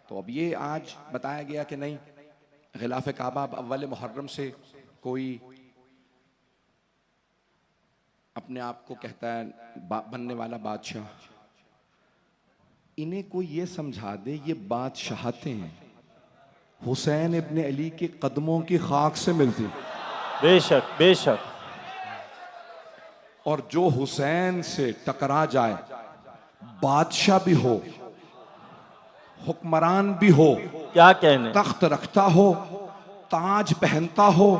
Speaker 1: तो अब ये आज बताया गया कि नहीं, गिलाफ काबा अव्वल मुहर्रम से कोई अपने आप को कहता है बनने वाला बादशाह, इन्हें कोई ये समझा दे ये बादशाहते हैं हुसैन इब्ने अली के कदमों की खाक से मिलती।
Speaker 2: बेशक, बेशक।
Speaker 1: और जो हुसैन से टकरा जाए, बादशाह भी हो, हुक्मरान भी हो,
Speaker 2: क्या कहने,
Speaker 1: तख्त रखता हो, ताज पहनता हो,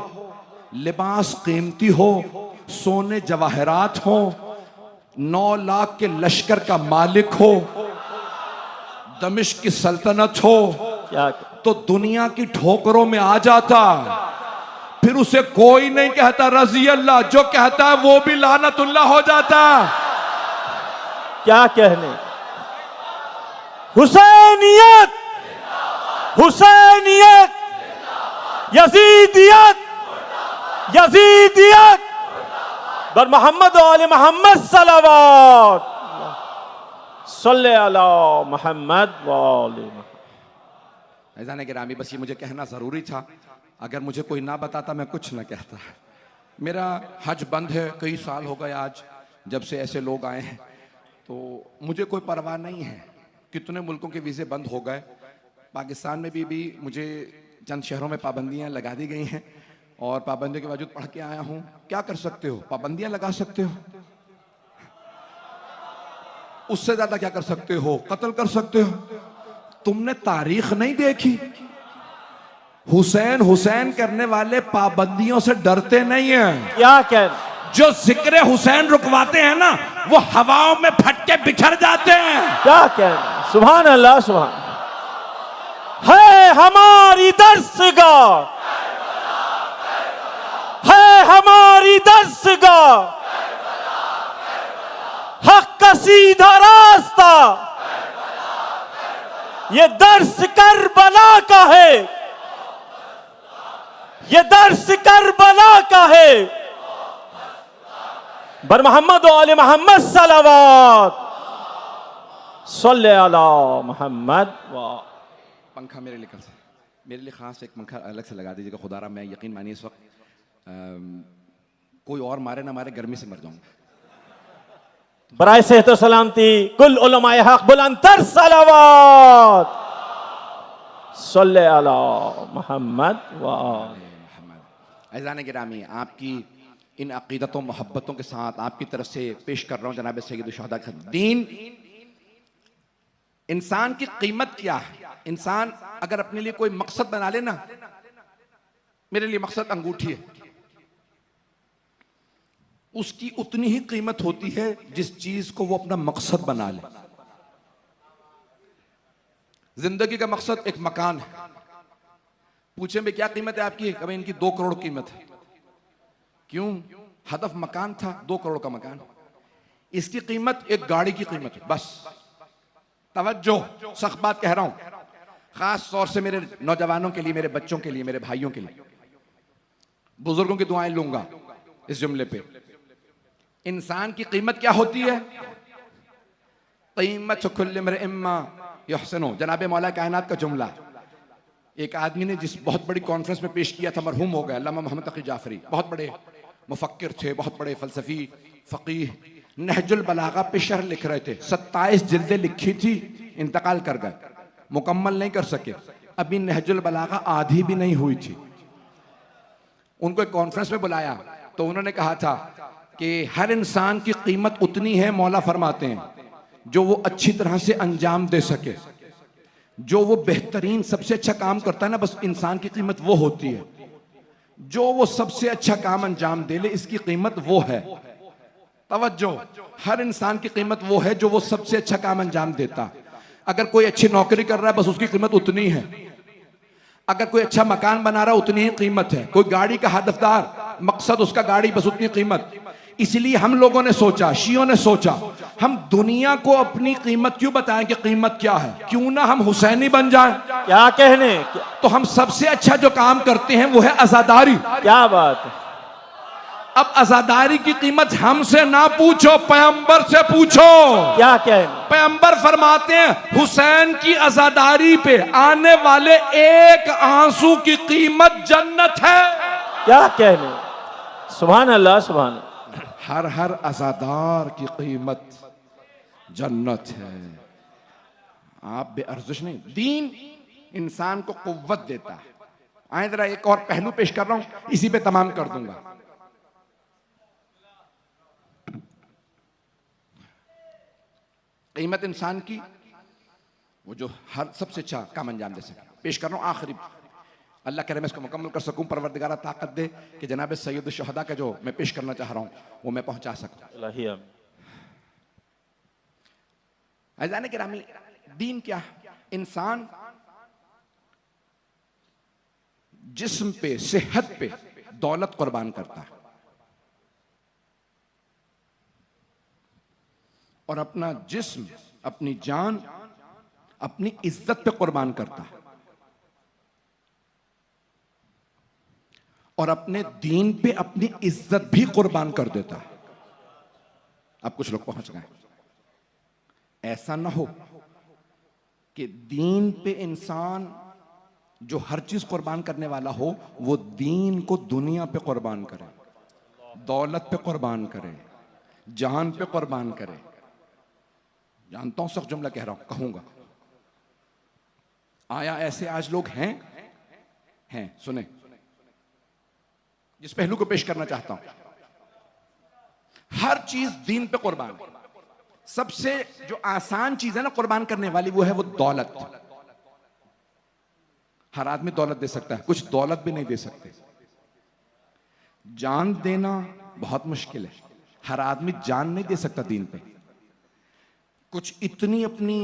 Speaker 1: लिबास कीमती हो, सोने जवाहरात हो, 9 लाख के लश्कर का मालिक हो, दमिश्क की सल्तनत हो,
Speaker 2: क्या
Speaker 1: तो दुनिया की ठोकरों में आ जाता, फिर उसे कोई नहीं कहता रजी अल्लाह, जो कहता है वो भी लानतुल्लाह हो जाता।
Speaker 2: क्या कहने। हुसैनियत, हुसैनियत, यजीदियत, यजीदियत। बर मोहम्मद वाले मोहम्मद सलावत सल्ले अला मोहम्मद वाले।
Speaker 1: ऐज़ान गिरामी, बस ये मुझे कहना ज़रूरी था। अगर मुझे कोई ना बताता मैं कुछ ना कहता। मेरा हज बंद है, कई साल हो गए आज जब से ऐसे लोग आए हैं, तो मुझे कोई परवाह नहीं है। कितने मुल्कों के वीज़े बंद हो गए, पाकिस्तान में भी मुझे चंद शहरों में पाबंदियां लगा दी गई हैं, और पाबंदियों के बावजूद पढ़ के आया हूँ। क्या कर सकते हो, पाबंदियां लगा सकते हो, उससे ज़्यादा क्या कर सकते हो, कत्ल कर सकते हो। तुमने तारीख नहीं देखी, हुसैन हुसैन करने वाले पाबंदियों से डरते नहीं हैं।
Speaker 2: क्या कहने।
Speaker 1: जो जिक्र हुसैन रुकवाते हैं ना, वो हवाओं में फटके बिखर जाते हैं।
Speaker 2: क्या कहना, सुभान अल्लाह, सुभान। है हमारी दर्सगाह, है हमारी दर्सगाह, हक का सीधा रास्ता, ये दर्स करबला का है, ये दर्स करबला का है। बर मोहम्मद व आले मोहम्मद सलावत, सल्ले अला मोहम्मद।
Speaker 1: पंखा मेरे लिए खास एक पंखा अलग से लगा दीजिएगा खुदारा। मैं यकीन मानिए इस वक्त कोई और मारे ना मारे, गर्मी से मर जाऊंगा।
Speaker 2: बराए सेहत सलामती कुल उलमाए हक बुलंदतर सलावत, सल्ले अला मोहम्मद व आले
Speaker 1: मोहम्मद। अज़ान गिरामी, आपकी इन अकीदतों मोहब्बतों के साथ आपकी तरफ से पेश कर रहा हूं जनाब सैयद शुहदा का दीन। इंसान की कीमत क्या है? इंसान अगर अपने लिए कोई मकसद बना ले ना, मेरे लिए मकसद अंगूठी है, उसकी उतनी ही कीमत होती है जिस चीज को वो अपना मकसद बना ले। जिंदगी का मकसद एक मकान है। पूछे भाई क्या कीमत है आपकी? कभी इनकी 2 करोड़ कीमत है। क्यों? हदफ मकान था, 2 करोड़ का मकान। इसकी कीमत एक गाड़ी की कीमत है, बस। तवज्जो, सख्त बात कह रहा हूं, खास तौर से मेरे नौजवानों के लिए, मेरे बच्चों के लिए, मेरे भाइयों के लिए, बुजुर्गों की दुआएं लूंगा इस जुमले पे। इंसान की कीमत क्या होती है? कीमत कुल्ल इम्मा युहसिनु, जनाब मौला कायनात का जुमला। एक आदमी ने जिस बहुत बड़ी कॉन्फ्रेंस में पेश किया था, मरहूम हो गया, अल्लामा मोहम्मद तकी जाफरी, बहुत बड़े मुफक्किर थे, बहुत बड़े फलसफी फकीह, नहजुल बलागा पे शरह लिख रहे थे। 27 जिल्दें लिखी थी, इंतकाल कर गए, मुकम्मल नहीं कर सके। अभी नहजुल बलागा आधी भी नहीं हुई थी। उनको एक कॉन्फ्रेंस में बुलाया तो उन्होंने कहा था कि हर इंसान की कीमत उतनी है, मौला फरमाते हैं, जो वो अच्छी तरह से अंजाम दे सके। जो वो बेहतरीन सबसे अच्छा काम करता है ना, बस इंसान की कीमत वो होती है। जो वो सबसे अच्छा काम अंजाम दे ले, इसकी कीमत वो है। तवज्जो, हर इंसान की कीमत वो है जो वो सबसे अच्छा काम अंजाम देता। अगर कोई अच्छी नौकरी कर रहा है, बस उसकी कीमत उतनी है। अगर कोई अच्छा मकान बना रहा है, उतनी ही कीमत है। कोई गाड़ी का हदफदार, मकसद उसका गाड़ी, बस उतनी कीमत। इसलिए हम लोगों ने सोचा, शियों ने सोचा, हम दुनिया को अपनी कीमत क्यों बताएं कि कीमत क्या है? क्यों ना हम हुसैनी बन जाएं?
Speaker 2: क्या कहने,
Speaker 1: तो हम सबसे अच्छा जो काम करते हैं वो है अज़ादारी।
Speaker 2: क्या बात है।
Speaker 1: अब अज़ादारी की कीमत हमसे ना पूछो, पैगंबर से पूछो।
Speaker 2: क्या कहने,
Speaker 1: पैगंबर फरमाते हैं हुसैन की अज़ादारी पे आने वाले एक आंसू की कीमत जन्नत है।
Speaker 2: क्या कहने, सुभान अल्लाह, सुभान अल्लाह।
Speaker 1: हर अज़ादार की कीमत जन्नत है। आप बेअर्जिश नहीं। दीन इंसान को कुव्वत देता है। आए जरा एक और पहलू पेश कर रहा हूं, इसी पे तमाम कर दूंगा। कीमत इंसान की वो जो हर सबसे अच्छा काम अंजाम दे सके। पेश कर रहा हूं आखिरी, अल्लाह करे मैं इसको मुकम्मल कर सकूं, परवरदिगारा ताकत दे कि जनाब सैयद शुहदा का जो मैं पेश करना चाह रहा हूं वो मैं पहुंचा सकूं। अज़ान गिरामी, दीन क्या? इंसान जिस्म पे, सेहत पे दौलत कुर्बान करता है और अपना जिस्म, अपनी जान, अपनी इज्जत पे कुर्बान करता है और अपने दीन पे अपनी इज्जत भी कुर्बान कर देता है। अब कुछ लोग पहुंच गए। ऐसा ना हो कि दीन पे इंसान जो हर चीज कुर्बान करने वाला हो, वो दीन को दुनिया पे कुर्बान करे, दौलत पे कुर्बान करे, जान पे कुर्बान करे। जानता हूं सख्त जुमला कह रहा हूं, कहूंगा। आया ऐसे आज लोग हैं सुने, जिस पहलू को पेश करना चाहता हूं। हर चीज दीन पे कुर्बान। सबसे जो आसान चीज है ना कुर्बान करने वाली, वो है वो दौलत। हर आदमी दौलत दे सकता है, कुछ दौलत भी नहीं दे सकते। जान देना बहुत मुश्किल है। हर आदमी जान नहीं दे सकता दीन पे। कुछ इतनी अपनी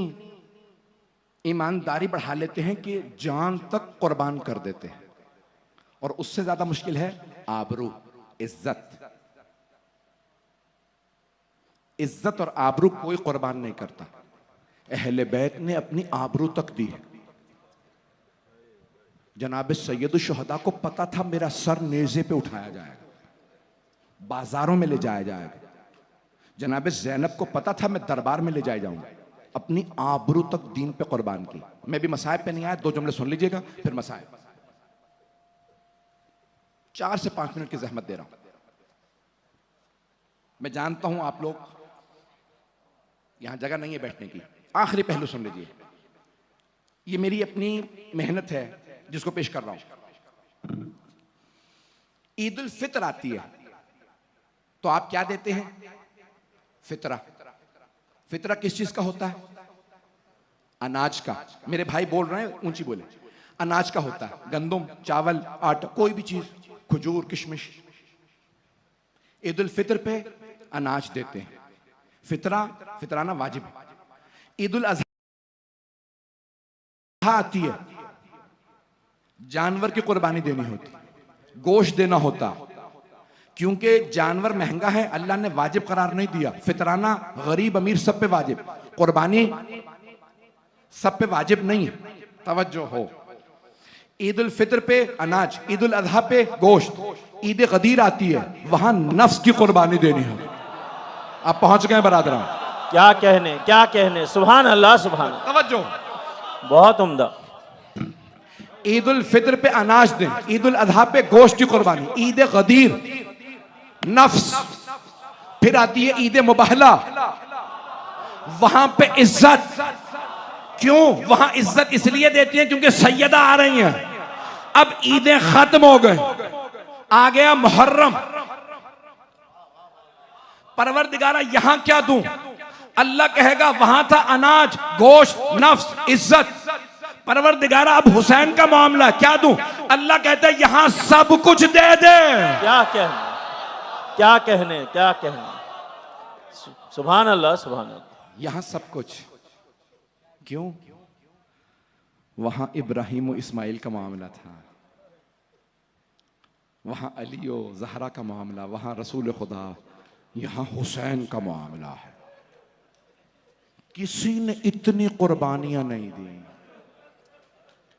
Speaker 1: ईमानदारी बढ़ा लेते हैं कि जान तक कुर्बान कर देते हैं। और उससे ज्यादा मुश्किल है आबरू, इज्जत। इज्जत और आबरू कोई कुर्बान नहीं करता। अहले बैत ने अपनी आबरू तक दी है। जनाब सैयद शुहदा को पता था मेरा सर नेज़े पे उठाया जाएगा, बाजारों में ले जाया जाएगा। जनाब ज़ैनब को पता था मैं दरबार में ले जाया जाऊंगा। अपनी आबरू तक दीन पे कुर्बान की। मैं भी मसाइब पे नहीं आया, 2 जुमले सुन लीजिएगा फिर मसाइब। 4 से 5 मिनट की जहमत दे रहा हूं। मैं जानता हूं आप लोग यहां जगह नहीं है बैठने की। आखिरी पहलू सुन लीजिए। ये मेरी अपनी मेहनत है जिसको पेश कर रहा हूं। ईद उल फित्र आती है तो आप क्या देते हैं? फितरा। फितरा किस चीज का होता है? अनाज का। मेरे भाई बोल रहे हैं, ऊंची बोले। अनाज का होता है, गंदम, चावल, आटा, कोई भी चीज, खजूर, किशमिश। ईद उल फित्र पे अनाज देते हैं। फितराना वाजिब है। ईद उल अज़हा आती है, जानवर की कुर्बानी देनी होती, गोश्त देना होता। क्योंकि जानवर महंगा है, अल्लाह ने वाजिब करार नहीं दिया। फितराना गरीब अमीर सब पे वाजिब, कुर्बानी सब पे वाजिब नहीं। तवज्जो हो। ईद उल फित्र पे अनाज, ईद उल अज़हा पे गोश्त। ईद गदीर आती है, वहां नफ्स की कुर्बानी देनी होती। आप पहुंच गए बरादरा?
Speaker 2: क्या कहने, क्या कहने। सुभान अल्लाह, सुभान अल्लाह।
Speaker 1: तवज्जो,
Speaker 2: बहुत उम्दा।
Speaker 1: ईद उल फित्र पे अनाज दें, ईद उल अज़हा पे गोश्त की कुर्बानी। ईद गदीर नफ्स। फिर आती है ईद मुबाहला, वहां पे इज्जत। क्यों वहां इज्जत इसलिए देती हैं क्योंकि सैयदा आ रही हैं। अब ईदें खत्म हो गए, आ गया मुहर्रम। परवरदिगारा यहां क्या दूं? अल्लाह कहेगा वहां था अनाज, गोश्त, नफ्स, इज्जत। परवरदिगारा अब हुसैन का मामला क्या दूं? अल्लाह कहता है यहां सब कुछ दे दे।
Speaker 2: क्या कहने, क्या कहने, क्या कहने। सुभान अल्लाह, सुभान अल्लाह।
Speaker 1: यहां सब कुछ। क्यों? वहां इब्राहिम और इस्माइल का मामला था, वहां अली और ज़हरा का मामला, वहां रसूल खुदा, यहां हुसैन का मामला है। किसी ने इतनी कुर्बानियां नहीं दी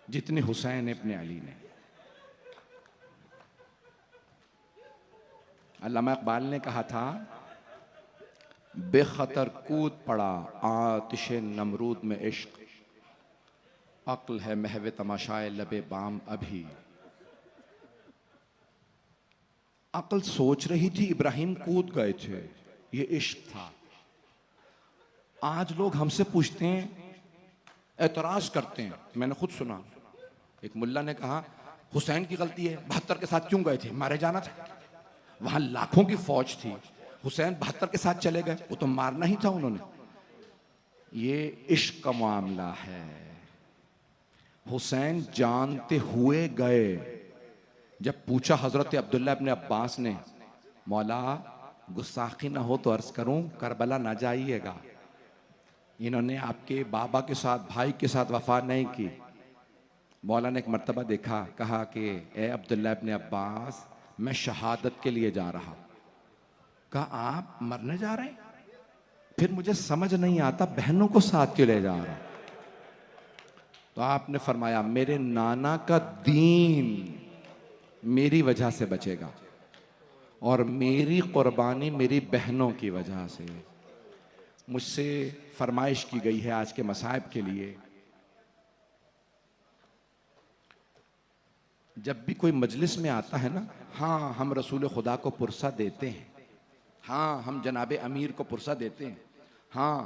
Speaker 1: जितनी हुसैन इब्ने अली ने। अल्लामा इकबाल ने कहा था, बेखतर कूद पड़ा आतिशे नमरूद में इश्क, अक्ल है महवे तमाशाए लबे बाम अभी। अक्ल सोच रही थी, इब्राहिम कूद गए थे, ये इश्क था। आज लोग हमसे पूछते हैं, एतराज करते हैं। मैंने खुद सुना, एक मुल्ला ने कहा हुसैन की गलती है, 72 के साथ क्यों गए थे? मारे जाना था। वहां लाखों की फौज थी, हुसैन 72 के साथ चले गए, वो तो मारना ही था उन्होंने। ये इश्क का मामला है। हुसैन जानते हुए गए। जब पूछा हजरत अब्दुल्ला इब्ने अब्बास ने, मौला गुस्ताखी ना हो तो अर्ज करूं, करबला ना जाइएगा, इन्होंने आपके बाबा के साथ, भाई के साथ वफा नहीं की। मौला ने एक मर्तबा देखा, कहा कि ए अब्दुल्ला इब्ने अब्बास, मैं शहादत के लिए जा रहा। कहा आप मरने जा रहे हैं? फिर मुझे समझ नहीं आता बहनों को साथ क्यों ले जा रहा। तो आपने फरमाया, मेरे नाना का दीन मेरी वजह से बचेगा और मेरी कुर्बानी मेरी बहनों की वजह से। मुझसे फरमाइश की गई है आज के मसाइब के लिए, जब भी कोई मजलिस में आता है ना, हाँ हम रसूल खुदा को पुरसा देते हैं, हाँ हम जनाबे अमीर को पुरसा देते हैं, हाँ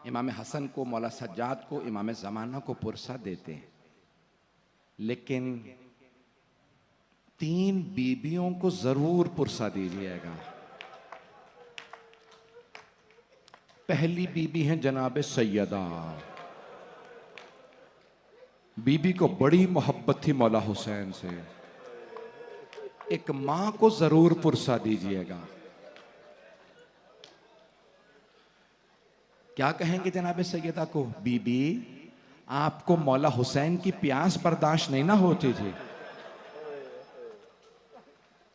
Speaker 1: इमाम हसन को, मौला सज्जाद को, इमाम ज़माना को पुरसा देते हैं, लेकिन 3 बीबियों को जरूर पुरसा दीजिएगा। पहली बीबी है जनाबे सैयदा। बीबी को बड़ी मोहब्बत थी मौला हुसैन से। एक मां को जरूर पुरसा दीजिएगा। क्या कहेंगे जनाब सैयदा को, बीबी आपको मौला हुसैन की प्यास बर्दाश्त नहीं ना होती थी।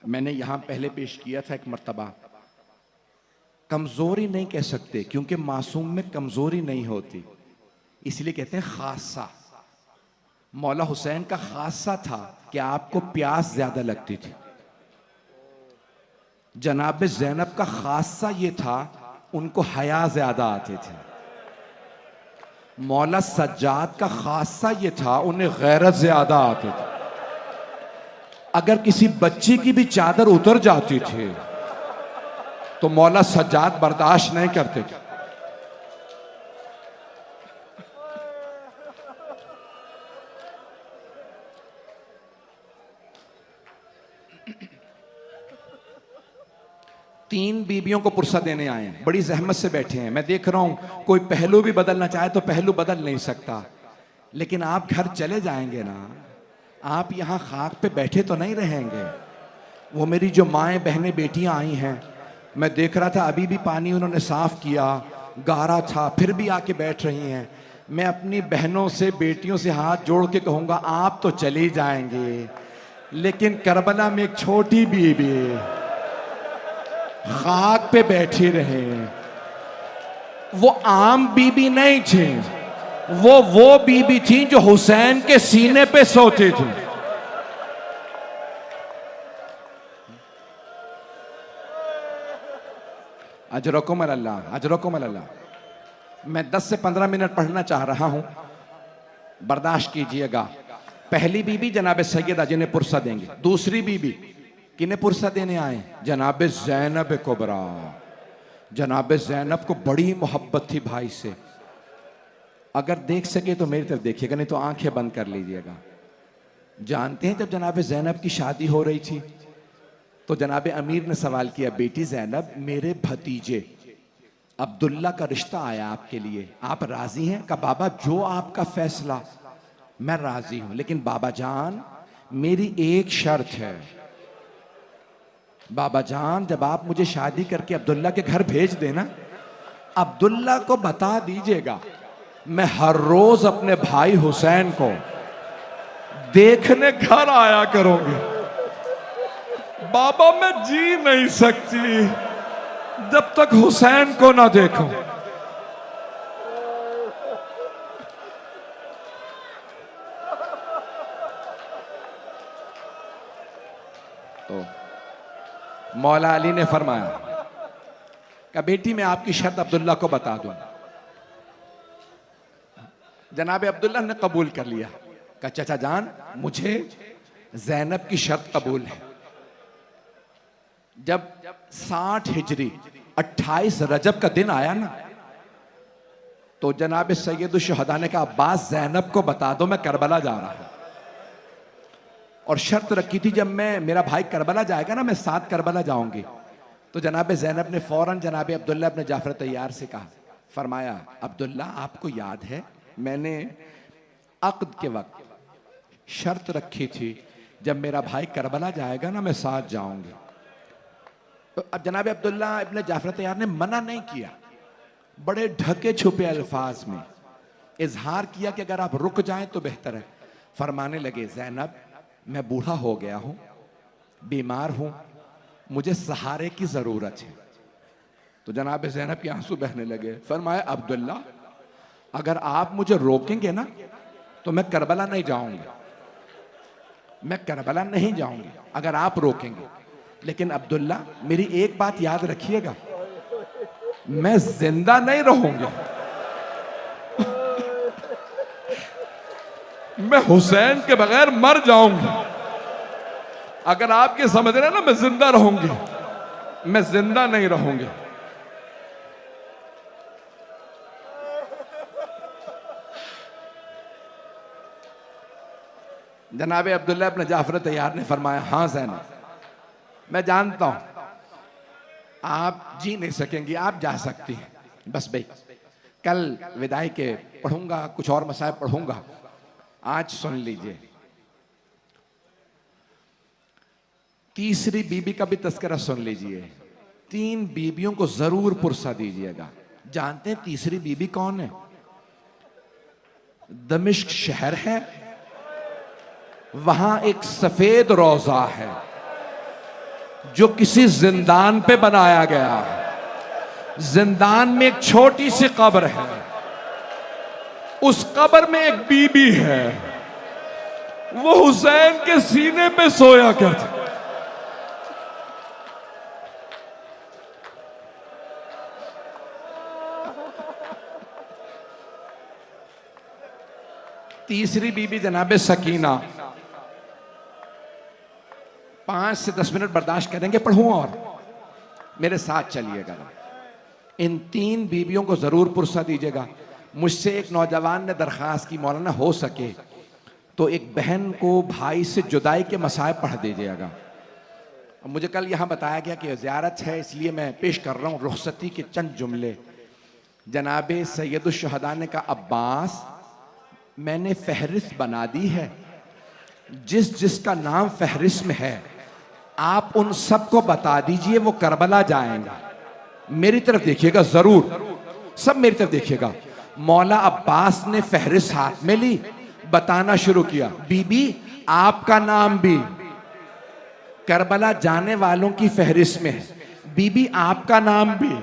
Speaker 1: मैंने यहां पहले पेश किया था एक मर्तबा, कमजोरी नहीं कह सकते क्योंकि मासूम में कमजोरी नहीं होती, इसलिए कहते हैं खासा। मौला हुसैन का खासा था कि आपको प्यास ज्यादा लगती थी। जनाब ज़ैनब का खासा ये था उनको हया ज्यादा आती थी। मौला सज्जाद का खासा ये था उन्हें गैरत ज्यादा आती थी। अगर किसी बच्ची की भी चादर उतर जाती थी तो मौला सज्जाद बर्दाश्त नहीं करते थे। तीन बीबियों को पुरसा देने आए हैं, बड़ी जहमत से बैठे हैं। मैं देख रहा हूं कोई पहलू भी बदलना चाहे तो पहलू बदल नहीं सकता, लेकिन आप घर चले जाएंगे ना, आप यहां खाक पे बैठे तो नहीं रहेंगे। वो मेरी जो माएँ बहनें बेटियां आई हैं, मैं देख रहा था अभी भी पानी उन्होंने साफ किया, गारा था, फिर भी आके बैठ रही हैं। मैं अपनी बहनों से बेटियों से हाथ जोड़ के कहूंगा आप तो चले जाएंगे, लेकिन करबला में एक छोटी बीबी खाक पे बैठी रहे। वो आम बीबी नहीं थी, वो बीबी थी जो हुसैन के सीने पे सोती थी। अजरकुम अल्लाह, अजरकुम अल्लाह। मैं 10 से 15 मिनट पढ़ना चाह रहा हूं, बर्दाश्त कीजिएगा। पहली बीबी जनाब सैयदा जिन्हें पुरसा देंगे। दूसरी बीबी किन्हें पुरसा देने आए? जनाब ज़ैनब कुबरा। जनाब ज़ैनब को बड़ी मोहब्बत थी भाई से। अगर देख सके तो मेरी तरफ देखिएगा, नहीं तो आंखें बंद कर लीजिएगा। जानते हैं जब जनाब ज़ैनब की शादी हो रही थी तो जनाब अमीर ने सवाल किया, बेटी ज़ैनब मेरे भतीजे अब्दुल्ला का रिश्ता आया आपके लिए, आप राजी हैं? का बाबा जो आपका फैसला, मैं राजी हूं, लेकिन बाबा जान मेरी एक शर्त है। बाबा जान जब आप मुझे शादी करके अब्दुल्ला के घर भेज देना, अब्दुल्ला को बता दीजिएगा मैं हर रोज अपने भाई हुसैन को देखने घर आया करूंगी। बाबा मैं जी नहीं सकती जब तक हुसैन को ना देखूं। तो मौला अली ने फरमाया कि बेटी मैं आपकी शर्त अब्दुल्ला को बता दूं। जनाब अब्दुल्ला ने कबूल कर लिया। कहा चाचा जान मुझे ज़ैनब की शर्त कबूल है। जब 60 हिजरी 28 रजब का दिन आया ना, तो जनाब सैयद शुहदा ने कहा अब्बास ज़ैनब को बता दो मैं करबला जा रहा हूं। और शर्त रखी थी जब मेरा भाई करबला जाएगा ना, मैं साथ करबला जाऊंगी। तो जनाब ज़ैनब ने फौरन जनाब अब्दुल्ला अपने जाफर तैयार से कहा, फरमाया अब्दुल्ला आपको याद है मैंने अक़्द के वक्त शर्त रखी थी जब मेरा भाई करबला जाएगा ना मैं साथ जाऊंगी। तो अब जनाब अब्दुल्ला इब्ने जाफर तैयार ने मना नहीं किया, बड़े ढके छुपे अल्फाज में इजहार किया कि अगर आप रुक जाएं तो बेहतर है। फरमाने लगे ज़ैनब मैं बूढ़ा हो गया हूं, बीमार हूं, मुझे सहारे की जरूरत है। तो जनाब ज़ैनब के आंसू बहने लगे। फरमाया अब्दुल्ला अगर आप मुझे रोकेंगे ना तो मैं करबला नहीं जाऊंगा, मैं करबला नहीं जाऊंगी अगर आप रोकेंगे। लेकिन अब्दुल्ला मेरी एक बात याद रखिएगा, मैं जिंदा नहीं रहूंगा, मैं हुसैन के बगैर मर जाऊंगी। अगर आप ये समझ रहे हैं ना मैं जिंदा रहूंगी, मैं जिंदा नहीं रहूंगी। जनाब अब्दुल्ला अपने जाफर तैयार ने फरमाया हाँ ज़ैनब मैं जानता हूं आप जी नहीं सकेंगी, आप जा सकती हैं। बस भाई कल विदाई के पढ़ूंगा, कुछ और मसाइब पढ़ूंगा, आज सुन लीजिए। तीसरी बीबी का भी तस्करा सुन लीजिए। 3 बीबियों को जरूर पुरसा दीजिएगा। जानते हैं तीसरी बीबी कौन है? दमिश्क शहर है, वहां एक सफेद रोजा है जो किसी जिंदान पे बनाया गया है। जिंदान में एक छोटी सी कब्र है, उस कब्र में एक बीबी है, वो हुसैन के सीने पे सोया करती। तीसरी बीबी जनाबे सकीना। 5 से 10 मिनट बर्दाश्त करेंगे, पढ़ूं और मेरे साथ चलिएगा। इन 3 बीबियों को जरूर पुरसा दीजिएगा। मुझसे एक नौजवान ने दरख्वास्त की, मौलाना हो सके तो एक बहन को भाई से जुदाई के मसाइब पढ़ दीजिएगा। मुझे कल यहाँ बताया गया कि ज़ियारत है, इसलिए मैं पेश कर रहा हूँ रुखसती के चंद जुमले। जनाबे सैयदुश्शहदा ने कहा, अब्बास मैंने फहरिस्त बना दी है, जिस जिसका नाम फहरिस्त में है आप उन सबको बता दीजिए, वो करबला जाएंगा। मेरी तरफ देखिएगा जरूर, सब मेरी तरफ देखिएगा। मौला अब्बास ने फहरिस्त हाथ में ली, बताना शुरू किया, बीबी आपका नाम भी करबला जाने वालों की फहरिस्त में है, बीबी आपका नाम भी।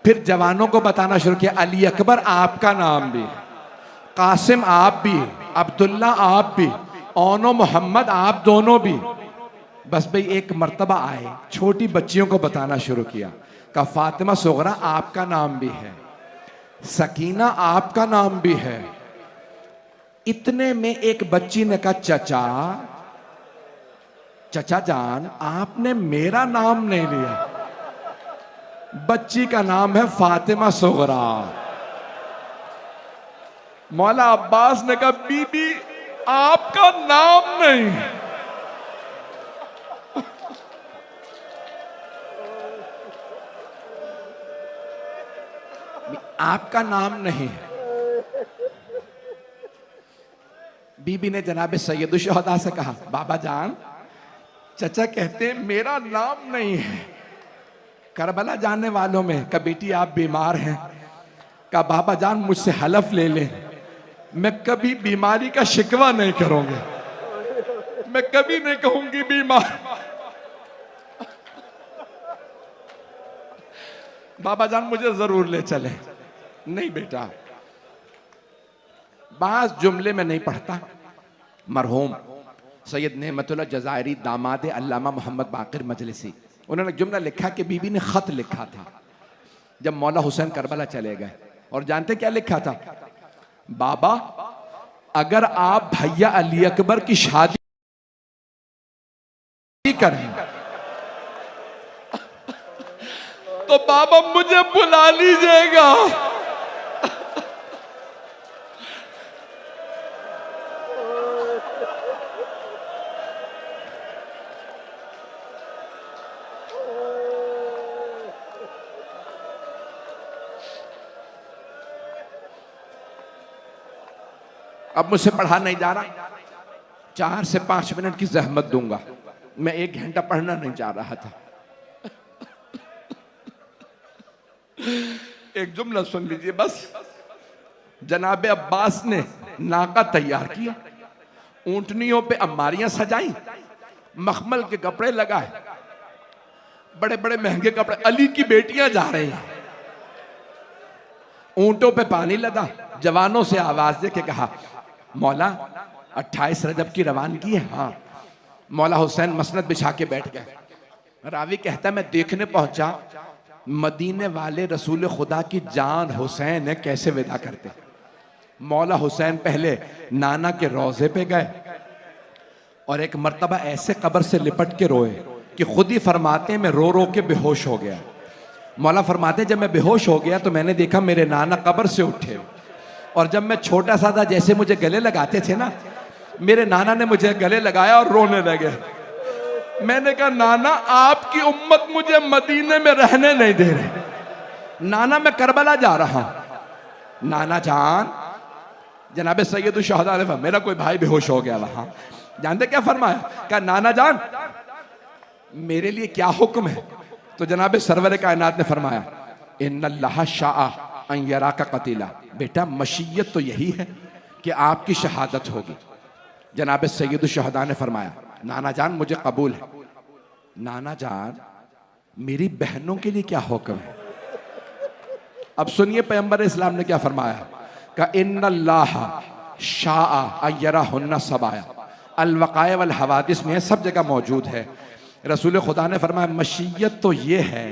Speaker 1: फिर जवानों को बताना शुरू किया, अली अकबर आपका नाम भी, कासिम आप भी, अब्दुल्ला आप भी, ओनो मोहम्मद आप दोनों भी। बस भाई एक मर्तबा आए, छोटी बच्चियों को बताना शुरू किया, का फातिमा सुगरा आपका नाम भी है, सकीना आपका नाम भी है। इतने में एक बच्ची ने कहा, चचा चचा जान आपने मेरा नाम नहीं लिया। बच्ची का नाम है फातिमा सुगरा। मौला अब्बास ने कहा, बीबी आपका नाम नहीं, आपका नाम नहीं है। बीबी ने जनाब सैयदुश्शहदा से कहा, बाबा जान चचा कहते हैं मेरा नाम नहीं है। करबला जाने वालों में का बेटी आप बीमार हैं, का बाबा जान मुझसे हलफ ले लें, मैं कभी बीमारी का शिकवा नहीं करूंगी, मैं कभी नहीं कहूंगी बीमार। बाबा जान मुझे जरूर ले चले। नहीं बेटा, बास जुमले में नहीं पढ़ता। मरहूम सैयद नेमतुल्लाह जज़ायरी दामाद अल्लामा मोहम्मद बाक़िर मजलिसी, उन्होंने जुमला लिखा कि बीबी ने खत लिखा था जब मौला हुसैन करबला चले गए, और जानते क्या लिखा था? बाबा अगर आप भैया अली अकबर की शादी करें तो बाबा मुझे बुला लीजिएगा। अब मुझसे पढ़ा नहीं जा रहा, 4 से 5 मिनट की जहमत दूंगा, मैं 1 घंटा पढ़ना नहीं चाह रहा था। एक जुमला सुन लीजिए बस। जनाबे अब्बास ने नाका तैयार किया, ऊंटनियों पे अम्मारियां सजाई, मखमल के कपड़े लगाए, बड़े बड़े महंगे कपड़े। अली की बेटियां जा रही हैं, ऊंटों पे पानी लदा। जवानों से आवाज दे के कहा, मौला 28 रजब की रवानगी है। हाँ। मौला हुसैन मसनद बिछा के बैठ गए। रावी कहता है मैं देखने पहुंचा, मदीने वाले रसूल खुदा की जान हुसैन है कैसे विदा करते। मौला हुसैन पहले नाना के रोजे पे गए और एक मर्तबा ऐसे कब्र से लिपट के रोए कि खुद ही फरमाते हैं मैं रो रो के बेहोश हो गया। मौला फरमाते जब मैं बेहोश हो गया तो मैंने देखा मेरे नाना कब्र से उठे, और जब मैं छोटा सा था जैसे मुझे गले लगाते थे ना, मेरे नाना ने मुझे गले लगाया और रोने लगे। मैंने कहा नाना आपकी उम्मत मुझे मदीने में रहने नहीं दे रही, नाना मैं करबला जा रहा हूं। नाना जान, जनाबे सैयदुश्शहदा ने, मेरा कोई भाई बेहोश हो गया वहां, जानते क्या फरमाया? कहा नाना जान मेरे लिए क्या हुक्म है? तो जनाबे सरवर कायनात ने फरमाया इन्नल्लाह शाअ अन यराका कतीला, बेटा मशीयत तो यही है कि आपकी शहादत होगी। जनाब सैयद शुहदा ने फरमाया, नाना जान मुझे कबूल है। नाना जान मेरी बहनों के लिए क्या हुक्म है? अब सुनिए पैगंबर इस्लाम ने क्या फरमाया, का इन्नल्लाह शाअ अन यराहुन्ना सबाया, अल वक़ाया वल हवादिस में सब जगह मौजूद है। रसूल खुदा ने फरमाया मशीयत तो ये है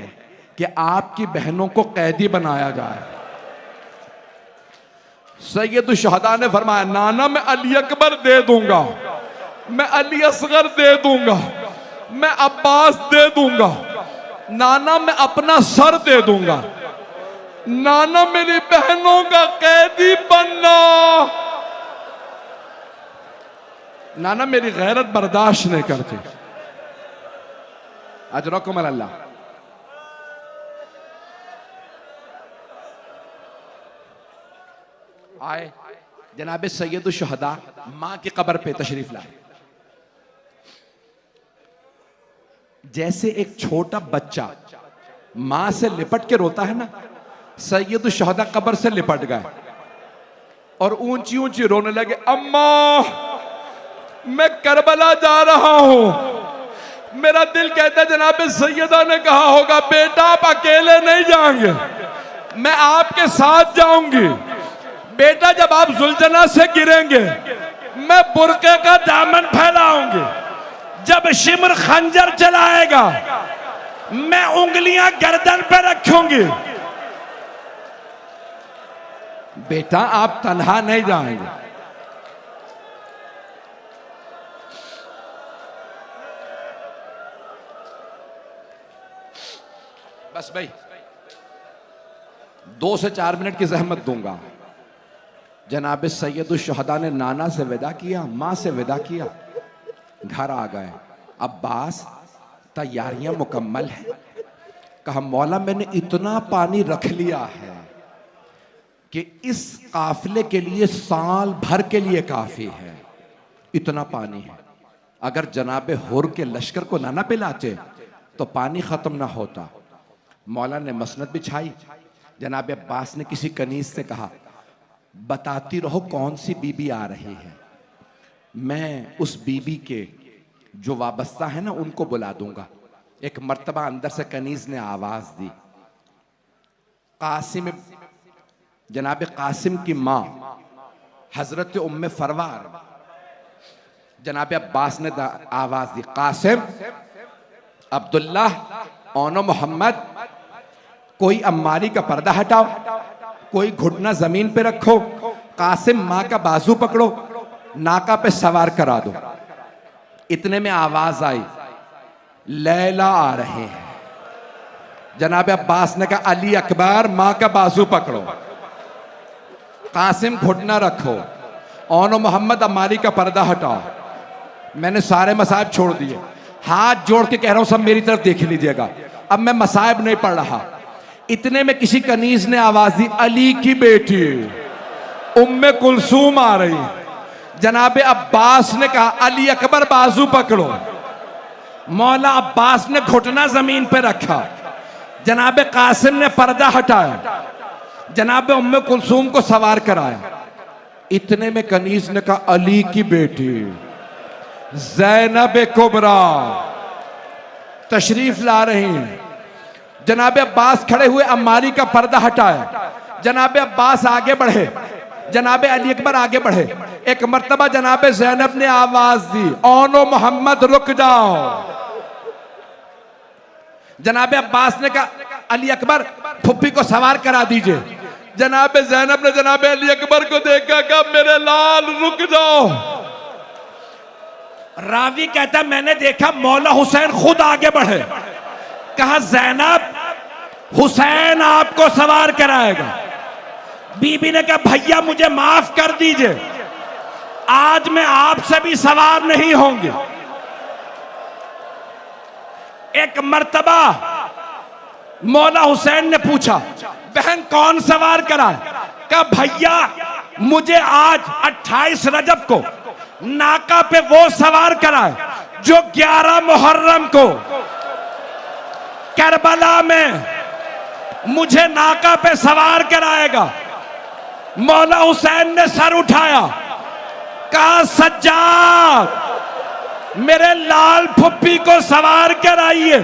Speaker 1: कि आपकी बहनों को कैदी बनाया जाए। सैयद शुहदा ने फरमाया, नाना मैं अली अकबर दे दूंगा, मैं अली असगर दे दूंगा, मैं अब्बास दे दूंगा, नाना मैं अपना सर दे दूंगा, नाना मेरी बहनों का कैदी बनना, नाना मेरी गैरत बर्दाश्त नहीं करते। अजरकुम अल्लाह। आए जनाब सैयद शुहदा मां की कब्र पे तशरीफ लाए। जैसे एक छोटा बच्चा मां से लिपट के रोता है ना, सैयद शुहदा कब्र से लिपट गए और ऊंची ऊंची रोने लगे, अम्मा मैं करबला जा रहा हूं। मेरा दिल कहता है जनाब सैयदा ने कहा होगा, बेटा आप अकेले नहीं जाएंगे, मैं आपके साथ जाऊंगी। बेटा जब आप जुल्जना से गिरेंगे मैं बुरके का दामन फैलाऊंगी, जब शिमर खंजर चलाएगा मैं उंगलियां गर्दन पे रखूंगी। बेटा आप तन्हा नहीं जाएंगे। बस भाई 2 से 4 मिनट की जहमत दूंगा। जनाब सैयद शुहदा ने नाना से विदा किया, मां से विदा किया, घर आ गए। अब्बास तैयारियां मुकम्मल है। कहा मौला मैंने इतना पानी रख लिया है कि इस काफिले के लिए साल भर के लिए काफी है, इतना पानी है। अगर जनाब हुर के लश्कर को ना पिलाते तो पानी खत्म ना होता। मौला ने मसनद बिछाई। जनाब अब्बास ने किसी कनीज से कहा, बताती रहो कौन सी बीबी आ रही है, मैं उस बीबी के जो वाबस्ता है ना उनको बुला दूंगा। एक मर्तबा अंदर से कनीज ने आवाज दी। कासिम, जनाब कासिम की मां हजरत उम्मे फरवार, जनाब अब्बास ने आवाज दी, कासिम, अब्दुल्ला, ओनो मोहम्मद, कोई अम्मारी का पर्दा हटाओ, कोई घुटना जमीन पे रखो, कासिम मां का बाजू पकड़ो, नाका पे सवार करा दो। इतने में आवाज आई, लैला आ रहे हैं। जनाब अब्बास ने कहा, अली अकबर मां का बाजू पकड़ो, कासिम घुटना रखो, ओनो मोहम्मद अम्मारी का पर्दा हटाओ। मैंने सारे मसाइब छोड़ दिए, हाथ जोड़ के कह रहा हूं सब मेरी तरफ देख लीजिएगा, अब मैं मसाइब नहीं पढ़ रहा। इतने में किसी कनीज ने आवाज दी, अली की बेटी उम्मे कुलसूम आ रही। जनाब अब्बास ने कहा, अली अकबर बाजू पकड़ो। मौला अब्बास ने घुटना जमीन पे रखा, जनाब कासिम ने पर्दा हटाया, जनाब उम्मे कुलसूम को सवार कराया। इतने में कनीज ने कहा, अली की बेटी ज़ैनब कुबरा तशरीफ ला रही हैं। जनाब अब्बास खड़े हुए अम्मारी का पर्दा हटाया, जनाब अब्बास आगे बढ़े, जनाब अली अकबर आगे बढ़े। एक मर्तबा जनाब ज़ैनब ने आवाज दी, ओनो मोहम्मद रुक जाओ। जनाब अब्बास ने कहा, अली अकबर फुप्पी को सवार करा दीजिए। जनाब ज़ैनब ने जनाब अली अकबर को देखा, कहा मेरे लाल रुक जाओ। रावी कहता, मैंने देखा मौला हुसैन खुद आगे बढ़े, कहा ज़ैनब हुसैन आपको सवार कराएगा। बीबी ने कहा, भैया मुझे माफ कर दीजिए, आज मैं आपसे भी सवार नहीं होंगे। एक मर्तबा मौला हुसैन ने पूछा, बहन कौन सवार कराए? कहा भैया मुझे आज 28 रजब को नाका पे वो सवार कराए जो 11 मुहर्रम को करबला में मुझे नाका पे सवार कराएगा। मौला हुसैन ने सर उठाया, कहा सज्जाद मेरे लाल फुप्पी को सवार कराइए।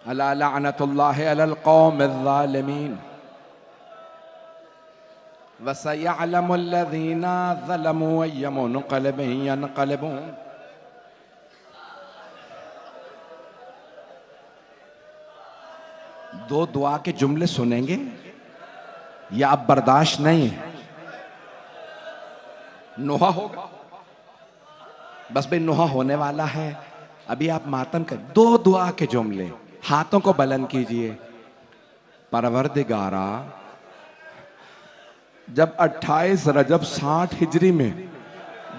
Speaker 1: अला लअनतुल्लाहि अलल कौमिज़्ज़ालिमीन वसयअलमुल्लज़ीना ज़लमू अय्य मुनक़लिबिन यनक़लिबून। दो दुआ के जुमले सुनेंगे या अब बर्दाश्त नहीं है? नोहा होगा, बस भाई नोहा होने वाला है। अभी आप मातम कर, दो दुआ के जुमले, हाथों को बुलंद कीजिए। परवरदिगारा, जब 28 रजब 60 हिजरी में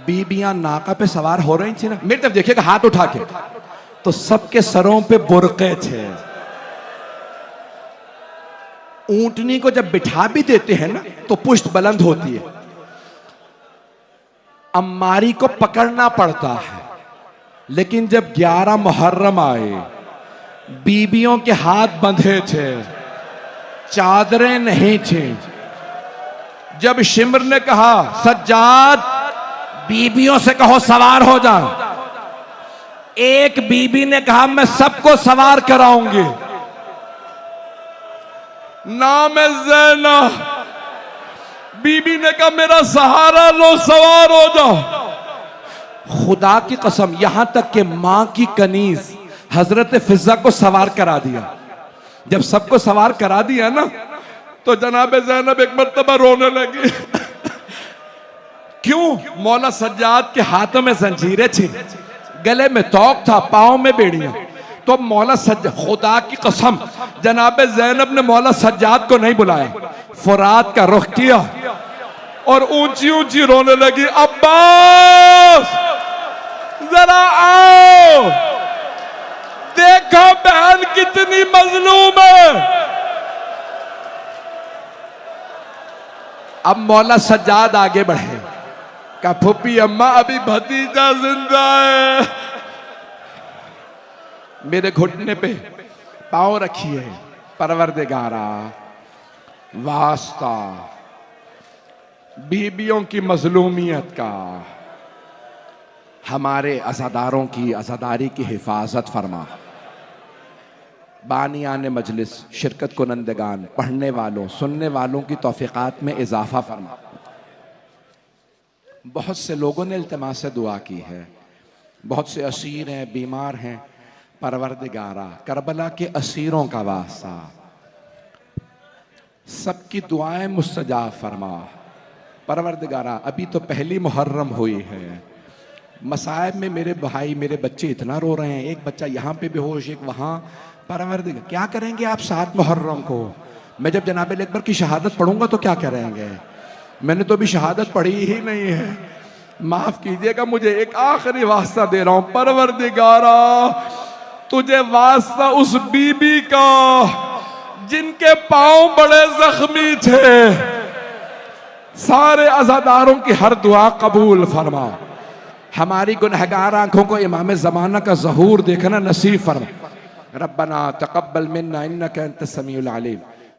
Speaker 1: बीबियां नाका पे सवार हो रही थी ना, मेरी तरफ देखिएगा हाथ उठा के, तो सबके सरों पे बुरके थे। ऊंटनी को जब बिठा भी देते हैं ना तो पुश्त बुलंद होती है। अम्मारी को पकड़ना पड़ता है, लेकिन जब 11 मुहर्रम आए, बीबियों के हाथ बंधे थे, चादरें नहीं थी। जब शिमर ने कहा सज्जाद बीबियों से कहो सवार हो जाओ, एक बीबी ने कहा मैं सबको सवार कराऊंगी, नाम है ज़ैना। बीबी ने कहा मेरा सहारा लो, सवार हो जाओ। खुदा की कसम, यहां तक कि मां की कनीज हजरत फिजा को सवार करा दिया। जब सबको सवार करा दिया ना, तो जनाब ज़ैनब एक मर्तबा रोने लगी। क्यों? मौला सज्जाद के हाथों में जंजीरें थी, गले में तौक था, पांव में बेड़ियां। तो मौला सज्जाद, खुदा की कसम, जनाब ज़ैनब ने मौला सज्जाद को नहीं बुलाया, फुरात का रुख किया और ऊंची ऊंची रोने लगी, अब्बास जरा आओ, देखो बहन कितनी मजलूम है। अब मौला सज्जाद आगे बढ़े, कहा फूफी अम्मा अभी भतीजा जिंदा है, मेरे घुटने पे पांव रखिए। परवरदिगारा, वास्ता बीबियों की मजलूमियत का, हमारे अज़ादारों की अज़ादारी की हिफाजत फरमा। बानियान मजलिस, शिरकत कुनंदगान, पढ़ने वालों सुनने वालों की तौफीक़ात में इजाफा फरमा। बहुत से लोगों ने इल्तिमास से दुआ की है, बहुत से असीर हैं, बीमार हैं। परवरदिगारा, करबला के असीरों का वास्ता, सबकी दुआएं मुस्तजाब फरमा। परवरदिगारा, अभी तो पहली मुहर्रम हुई है, मसाइब में मेरे भाई मेरे बच्चे इतना रो रहे हैं, एक बच्चा यहाँ पे बेहोश, एक वहाँ। परवरदिगार, क्या करेंगे आप 7 मुहर्रम को? मैं जब जनाब अकबर की शहादत पढ़ूंगा तो क्या करेंगे? मैंने तो अभी शहादत पढ़ी ही नहीं है, माफ कीजिएगा, मुझे एक आखिरी वास्ता दे रहा हूं। परवरदिगारा, तुझे वास्ता उस बीबी का जिनके पांव बड़े जख्मी थे, सारे अज़ादारों की हर दुआ कबूल फरमा। हमारी गुनहगार आंखों को इमाम ज़माना का ज़हूर देखना नसीब फरमा। रब्बना तक़ब्बल मिन्ना इन्नका अंतस समीउल अलीम।